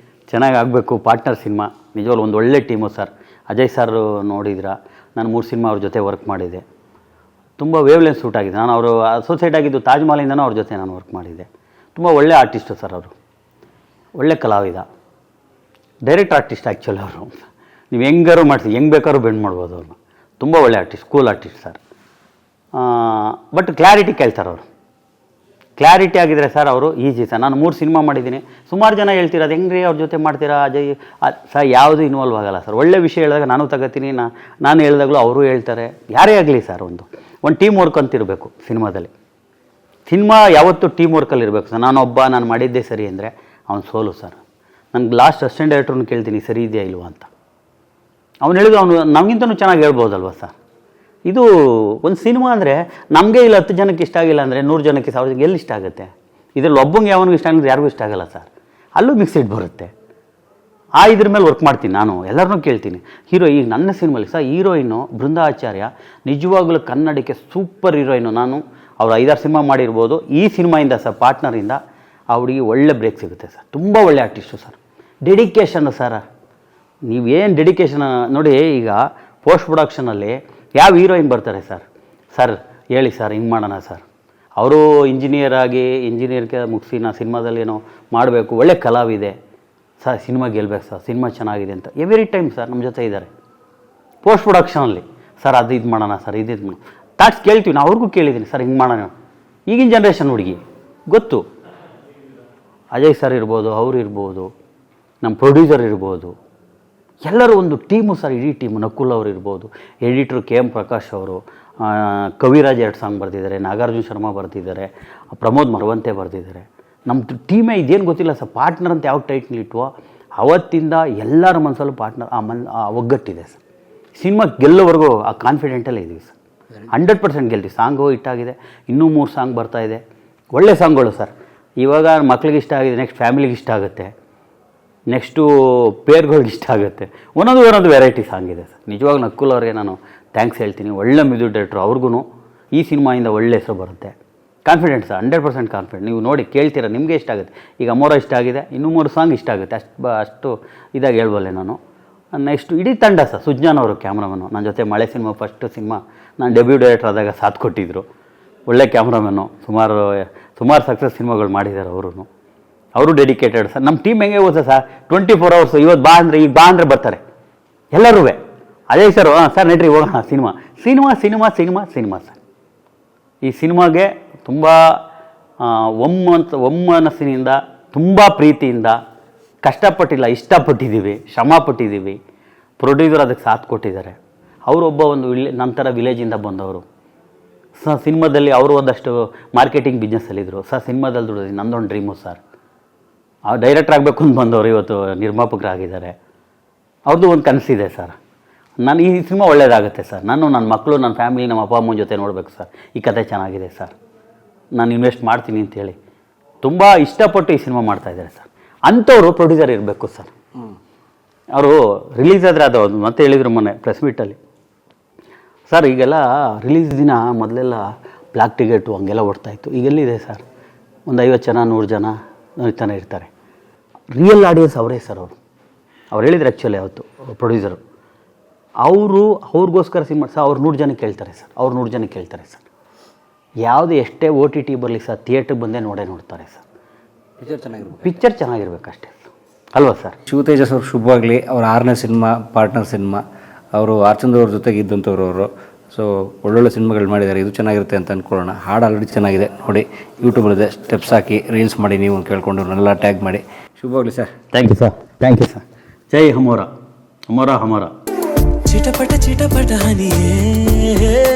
ಚೆನ್ನಾಗಿ ಆಗಬೇಕು. ಪಾರ್ಟ್ನರ್ ಸಿನಿಮಾ ನಿಜವಾಗ್ಲೂ ಒಂದು ಒಳ್ಳೆ ಟೀಮು ಸರ್. ಅಜಯ್ ಸರ್ ನೋಡಿದ್ರ, ನಾನು 3 ಸಿನಿಮಾ ಅವ್ರ ಜೊತೆ ವರ್ಕ್ ಮಾಡಿದೆ. ತುಂಬ ವೇವ್ಲೆನ್ಸ್ ಸೂಟ್ ಆಗಿದೆ. ನಾನು ಅವರು ಅಸೋಸಿಯೇಟ್ ಆಗಿದ್ದು ತಾಜ್ ಮಹಲಿಂದನೂ ಅವ್ರ ಜೊತೆ ನಾನು ವರ್ಕ್ ಮಾಡಿದ್ದೆ. ತುಂಬ ಒಳ್ಳೆ ಆರ್ಟಿಸ್ಟು ಸರ್ ಅವರು, ಒಳ್ಳೆ ಕಲಾವಿದ, ಡೈರೆಕ್ಟ್ ಆರ್ಟಿಸ್ಟ್ ಆ್ಯಕ್ಚುಲಿ ಅವರು. ನೀವು ಹೆಂಗಾರು ಮಾಡಿಸಿ ಹೆಂಗೆ ಬೇಕಾದ್ರೂ ಬೆಂಡ್ ಮಾಡ್ಬೋದು ಅವ್ರನ್ನ. ತುಂಬ ಒಳ್ಳೆ artist, cool artist sir. But clarity ಕೇಳ್ತಾರೆ ಅವರು. ಕ್ಲಾರಿಟಿ ಆಗಿದ್ರೆ ಸರ್ ಅವರು ಈಜಿ ಸರ್. ನಾನು 3 ಸಿನಿಮಾ ಮಾಡಿದ್ದೀನಿ. ಸುಮಾರು ಜನ ಹೇಳ್ತೀರ ಅದು ಹೆಂಗ್ರಿ ಅವ್ರ ಜೊತೆ ಮಾಡ್ತೀರಾ ಅಜಯ್ ಸರ್, ಯಾವುದು ಇನ್ವಾಲ್ವ್ ಆಗಲ್ಲ ಸರ್. ಒಳ್ಳೆ ವಿಷಯ ಹೇಳಿದಾಗ ನಾನು ತಗೋತೀನಿ, ನಾನು ಹೇಳಿದಾಗಲೂ ಅವರು ಹೇಳ್ತಾರೆ. ಯಾರೇ ಆಗಲಿ ಸರ್, ಒಂದು ಟೀಮ್ ವರ್ಕ್ ಅಂತಿರಬೇಕು ಸಿನಿಮಾದಲ್ಲಿ. ಸಿನಿಮಾ ಯಾವತ್ತೂ ಟೀಮ್ ವರ್ಕಲ್ಲಿ ಇರಬೇಕು ಸರ್. ನಾನು ಮಾಡಿದ್ದೇ ಸರಿ ಅಂದರೆ ಅವ್ನು ಸೋಲು ಸರ್. ನನಗೆ ಲಾಸ್ಟ್ ಅಸಿಸ್ಟೆಂಟ್ ಡೈರೆಕ್ಟ್ರನ್ನ ಕೇಳ್ತೀನಿ ಸರಿ ಇದೆಯಾ ಇಲ್ವಾ ಅಂತ. ಅವ್ನು ಹೇಳಿದ್ರು ಅವನು ನಮಗಿಂತನೂ ಚೆನ್ನಾಗಿ ಹೇಳ್ಬೋದಲ್ವ ಸರ್. ಇದು ಒಂದು ಸಿನಿಮಾ ಅಂದರೆ ನಮಗೆ ಇಲ್ಲಿ 10 ಜನಕ್ಕೆ ಇಷ್ಟ ಆಗಿಲ್ಲ ಅಂದರೆ 100 ಜನಕ್ಕೆ 1000 ಜನಕ್ಕೆ ಎಲ್ಲಿ ಇಷ್ಟ ಆಗುತ್ತೆ? ಇದರಲ್ಲಿ ಒಬ್ಬಂಗೆ ಯಾವನಿಗೂ ಇಷ್ಟ ಆಗಿದ್ರೆ ಯಾರಿಗೂ ಇಷ್ಟ ಆಗಲ್ಲ ಸರ್. ಅಲ್ಲೂ ಮಿಕ್ಸಿಡ್ ಬರುತ್ತೆ. ಇದ್ರ ಮೇಲೆ ವರ್ಕ್ ಮಾಡ್ತೀನಿ ನಾನು, ಎಲ್ಲರನ್ನೂ ಕೇಳ್ತೀನಿ. ಈಗ ನನ್ನ ಸಿನಿಮಾಲಿ ಸರ್ ಹೀರೋಯಿನ್ನು ಬೃಂದಾ ಆಚಾರ್ಯ ನಿಜವಾಗ್ಲೂ ಕನ್ನಡಕ್ಕೆ ಸೂಪರ್ ಹೀರೋಯಿನ್ನು. ನಾನು ಅವ್ರು 5-6 ಸಿನಿಮಾ ಮಾಡಿರ್ಬೋದು. ಈ ಸಿನಿಮಾಯಿಂದ ಸರ್ ಪಾರ್ಟ್ನರಿಂದ ಅವಳಿಗೆ ಒಳ್ಳೆ ಬ್ರೇಕ್ ಸಿಗುತ್ತೆ ಸರ್. ತುಂಬ ಒಳ್ಳೆ ಆರ್ಟಿಸ್ಟು ಸರ್. ಡೆಡಿಕೇಶನ್ನು ಸರ್, ನೀವೇನು ಡೆಡಿಕೇಶನ್ ನೋಡಿ. ಈಗ ಪೋಸ್ಟ್ ಪ್ರೊಡಕ್ಷನಲ್ಲಿ ಯಾವ ಹೀರೋಯಿನ್ ಬರ್ತಾರೆ ಸರ್ ಹೇಳಿ ಸರ್ ಹಿಂಗೆ ಮಾಡೋಣ ಸರ್. ಅವರು ಇಂಜಿನಿಯರ್ಗೆ ಮುಗಿಸಿ ನಾ ಸಿನಿಮಾದಲ್ಲೇನೋ ಮಾಡಬೇಕು, ಒಳ್ಳೆ ಕಲಾವಿದೆ ಸರ್, ಸಿನಿಮಾ ಗೆಲ್ಬೇಕು ಸರ್, ಸಿನಿಮಾ ಚೆನ್ನಾಗಿದೆ ಅಂತ ಎವ್ರಿ ಟೈಮ್ ಸರ್ ನಮ್ಮ ಜೊತೆ ಇದ್ದಾರೆ. ಪೋಸ್ಟ್ ಪ್ರೊಡಕ್ಷನಲ್ಲಿ ಸರ್ ಇದು ಮಾಡೋಣ ಸರ್, ಇದು ಮಾಡೋಣ ಥಾಟ್ಸ್ ಕೇಳ್ತೀವಿ. ನಾವು ಅವ್ರಿಗೂ ಕೇಳಿದ್ದೀನಿ ಸರ್ ಹಿಂಗೆ ಮಾಡೋಣ. ಈಗಿನ ಜನ್ರೇಷನ್ ಹುಡುಗಿ ಗೊತ್ತು, ಅಜಯ್ ಸರ್ ಇರ್ಬೋದು, ಅವ್ರು ಇರ್ಬೋದು, ನಮ್ಮ ಪ್ರೊಡ್ಯೂಸರ್ ಇರ್ಬೋದು, ಎಲ್ಲರೂ ಒಂದು ಟೀಮು ಸರ್. ಇಡೀ ಟೀಮು. ನಕುಲ್ ಅವರು ಇರ್ಬೋದು, ಎಡಿಟ್ರು KM ಪ್ರಕಾಶ್ ಅವರು, ಕವಿರಾಜ್ 2 ಸಾಂಗ್ ಬರೆದಿದ್ದಾರೆ, ನಾಗಾರ್ಜುನ ಶರ್ಮಾ ಬರೆದಿದ್ದಾರೆ, ಪ್ರಮೋದ್ ಮರವಂತೆ ಬರೆದಿದ್ದಾರೆ. ನಮ್ಮ ಟೀಮೇ ಇದೇನು ಗೊತ್ತಿಲ್ಲ ಸರ್. ಪಾರ್ಟ್ನರ್ ಅಂತ ಯಾವ ಟೈಟ್ಲ್ ಇಟ್ವೋ ಅವತ್ತಿಂದ ಎಲ್ಲರ ಮನಸ್ಸಲ್ಲೂ ಪಾರ್ಟ್ನರ್ ಆ ಒಗ್ಗಟ್ಟಿದೆ ಸರ್. ಸಿನಿಮಾ ಗೆಲ್ಲೋವರೆಗೂ ಆ ಕಾನ್ಫಿಡೆಂಟಲ್ಲೇ ಇದ್ದೀವಿ ಸರ್. 100% ಗೆಲ್ತೀವಿ. ಸಾಂಗು ಹಿಟ್ಟಾಗಿದೆ, ಇನ್ನೂ 3 ಸಾಂಗ್ ಬರ್ತಾಯಿದೆ, ಒಳ್ಳೆ ಸಾಂಗ್ಗಳು ಸರ್. ಇವಾಗ ಮಕ್ಳಿಗೆ ಇಷ್ಟ ಆಗಿದೆ, ನೆಕ್ಸ್ಟ್ ಫ್ಯಾಮಿಲಿಗೆ ಇಷ್ಟ ಆಗುತ್ತೆ, ನೆಕ್ಸ್ಟು ಪೇರ್ಗಳಿಗೆ ಇಷ್ಟ ಆಗುತ್ತೆ. ಒಂದೊಂದು ವೆರೈಟಿ ಸಾಂಗ್ ಇದೆ ಸರ್. ನಿಜವಾಗ ನಕುಲ್ ಅವ್ರಿಗೆ ನಾನು ಥ್ಯಾಂಕ್ಸ್ ಹೇಳ್ತೀನಿ. ಒಳ್ಳೆ ಮ್ಯೂಸಿಕ್ ಡೈರೆಕ್ಟ್ರು. ಅವ್ರಿಗೂ ಈ ಸಿನಿಮಾಯಿಂದ ಒಳ್ಳೆ ಹೆಸರು ಬರುತ್ತೆ. Confident sir, 100% confident. ನೀವು ನೋಡಿ ಕೇಳ್ತೀರಾ, ನಿಮಗೆ ಇಷ್ಟ ಆಗುತ್ತೆ. ಈಗ ಅಮೋರ ಇಷ್ಟ ಆಗಿದೆ, ಇನ್ನೂ 3 ಸಾಂಗ್ ಇಷ್ಟ ಆಗುತ್ತೆ. ಅಷ್ಟು ಇದಾಗಿ ಹೇಳ್ಬಲ್ಲೆ ನಾನು. ನೆಕ್ಸ್ಟು ಇಡೀ ತಂಡ ಸರ್. ಸುಜ್ಞಾನ್ ಅವರು ಕ್ಯಾಮ್ರಾಮನ್ನು, ನನ್ನ ಜೊತೆ ಮಳೆ ಸಿನಿಮಾ ಫಸ್ಟ್ ಸಿನಿಮಾ ನಾನು ಡೆಬ್ಯೂ ಡೈರೆಕ್ಟರ್ ಆದಾಗ ಸಾಥ್ ಕೊಟ್ಟಿದ್ದರು. ಒಳ್ಳೆ ಕ್ಯಾಮ್ರಾಮನ್ನು, ಸುಮಾರು ಸಕ್ಸಸ್ ಸಿನಿಮಾಗಳು ಮಾಡಿದ್ದಾರೆ ಅವರು ಡೆಡಿಕೇಟೆಡ್ ಸರ್. ನಮ್ಮ ಟೀಮ್ ಹೆಂಗೆ ಹೋಗುತ್ತೆ ಸರ್, 24 hours. ಇವತ್ತು ಬಾ ಅಂದರೆ ಬರ್ತಾರೆ ಎಲ್ಲರೂ. ಅಜಯ್ ಸರ್ ಸರ್ ನಡ್ರಿ ಹೋಗೋಣ ಸಿನಿಮಾ ಸರ್. ಈ ಸಿನಿಮಾಗೆ ತುಂಬ ಒಮ್ಮನಸ್ಸಿನಿಂದ, ತುಂಬ ಪ್ರೀತಿಯಿಂದ ಕಷ್ಟಪಟ್ಟಿಲ್ಲ, ಇಷ್ಟಪಟ್ಟಿದ್ದೀವಿ, ಶ್ರಮ ಪಟ್ಟಿದ್ದೀವಿ. ಪ್ರೊಡ್ಯೂಸರ್ ಅದಕ್ಕೆ ಸಾಥ್ ಕೊಟ್ಟಿದ್ದಾರೆ. ಅವರೊಬ್ಬ ನಂತರ ವಿಲೇಜಿಂದ ಬಂದವರು ಸಿನಿಮಾದಲ್ಲಿ. ಅವರು ಒಂದಷ್ಟು ಮಾರ್ಕೆಟಿಂಗ್ ಬಿಸ್ನೆಸ್ಸಲ್ಲಿದ್ದರು ಸರ್. ಸಿನಿಮಾದಲ್ಲಿ ದುಡಿದು ನಂದೊಂದು ಡ್ರೀಮು ಸರ್. ಡೈರೆಕ್ಟರ್ ಆಗಬೇಕು ಅಂತ ಬಂದವರು ಇವತ್ತು ನಿರ್ಮಾಪಕರಾಗಿದ್ದಾರೆ. ಅವ್ರದ್ದು ಒಂದು ಕನಸಿದೆ ಸರ್. ನಾನು ಈ ಸಿನಿಮಾ ಒಳ್ಳೆಯದಾಗುತ್ತೆ ಸರ್. ನನ್ನ ಮಕ್ಕಳು, ನನ್ನ ಫ್ಯಾಮಿಲಿ, ನಮ್ಮ ಅಪ್ಪ ಅಮ್ಮನ ಜೊತೆ ನೋಡಬೇಕು ಸರ್. ಈ ಕಥೆ ಚೆನ್ನಾಗಿದೆ ಸರ್, ನಾನು ಇನ್ವೆಸ್ಟ್ ಮಾಡ್ತೀನಿ ಅಂತೇಳಿ ತುಂಬ ಇಷ್ಟಪಟ್ಟು ಈ ಸಿನಿಮಾ ಮಾಡ್ತಾಯಿದ್ದಾರೆ ಸರ್. ಅಂಥವರು ಪ್ರೊಡ್ಯೂಸರ್ ಇರಬೇಕು ಸರ್. ಅವರು ರಿಲೀಸ್ ಆದರೆ ಅದು ಮತ್ತೆ ಹೇಳಿದರು ಮೊನ್ನೆ ಪ್ರೆಸ್ ಮೀಟಲ್ಲಿ ಸರ್. ಈಗೆಲ್ಲ ರಿಲೀಸ್ ದಿನ ಮೊದಲೆಲ್ಲ ಬ್ಲ್ಯಾಕ್ ಟಿಕೆಟು ಹಂಗೆಲ್ಲ ಓಡ್ತಾಯಿತ್ತು. ಈಗೆಲ್ಲಿದೆ ಸರ್, ಒಂದು 50 ಜನ 100 ಜನ ನೋಡ್ತಾನೆ ಇರ್ತಾರೆ. ರಿಯಲ್ ಆಡಿಯನ್ಸ್ ಅವರೇ ಸರ್. ಅವ್ರು ಹೇಳಿದ್ರು ಆ್ಯಕ್ಚುಲಿ ಅವತ್ತು ಪ್ರೊಡ್ಯೂಸರು. ಅವ್ರಿಗೋಸ್ಕರ ಸಿನಿಮಾ ಸರ್. ಅವ್ರು 100 ಜನಕ್ಕೆ ಕೇಳ್ತಾರೆ ಸರ್. ಅವ್ರು 100 ಜನಕ್ಕೆ ಕೇಳ್ತಾರೆ ಸರ್. ಯಾವುದೇ ಎಷ್ಟೇ OTT ಬರಲಿ ಸರ್, ಥಿಯೇಟ್ರಿಗೆ ಬಂದೇ ನೋಡ್ತಾರೆ ಸರ್. ಪಿಕ್ಚರ್ ಚೆನ್ನಾಗಿರ್ಬೇಕು ಅಷ್ಟೇ ಅಲ್ವಾ ಸರ್. ಶಿವತೇಜಸ್ ಅವ್ರು ಶುಭವಾಗಲಿ. ಅವ್ರ 6ನೇ ಸಿನಿಮಾ ಪಾರ್ಟ್ನರ್ ಸಿನಿಮಾ. ಅವರು ಆರ್ಚಂದ್ರ ಅವ್ರ ಜೊತೆಗೆ ಇದ್ದಂಥವ್ರು ಅವರು. ಸೊ ಒಳ್ಳೊಳ್ಳೆ ಸಿನಿಮಾಗಳು ಮಾಡಿದ್ದಾರೆ. ಇದು ಚೆನ್ನಾಗಿರುತ್ತೆ ಅಂತ ಅಂದ್ಕೊಳ್ಳೋಣ. ಹಾಡು ಆಲ್ರೆಡಿ ಚೆನ್ನಾಗಿದೆ ನೋಡಿ, ಯೂಟ್ಯೂಬಲ್ಲಿದೆ. ಸ್ಟೆಪ್ಸ್ ಹಾಕಿ ರೀಲ್ಸ್ ಮಾಡಿ, ನೀವು ಕೇಳ್ಕೊಂಡು ನನ್ನೆಲ್ಲ ಟ್ಯಾಗ್ ಮಾಡಿ. ಶುಭವಾಗಲಿ ಸರ್. Thank you sir. ಜೈ ಹಮೋರ. ಚಿಟಪಟ ಹನಿಯೇ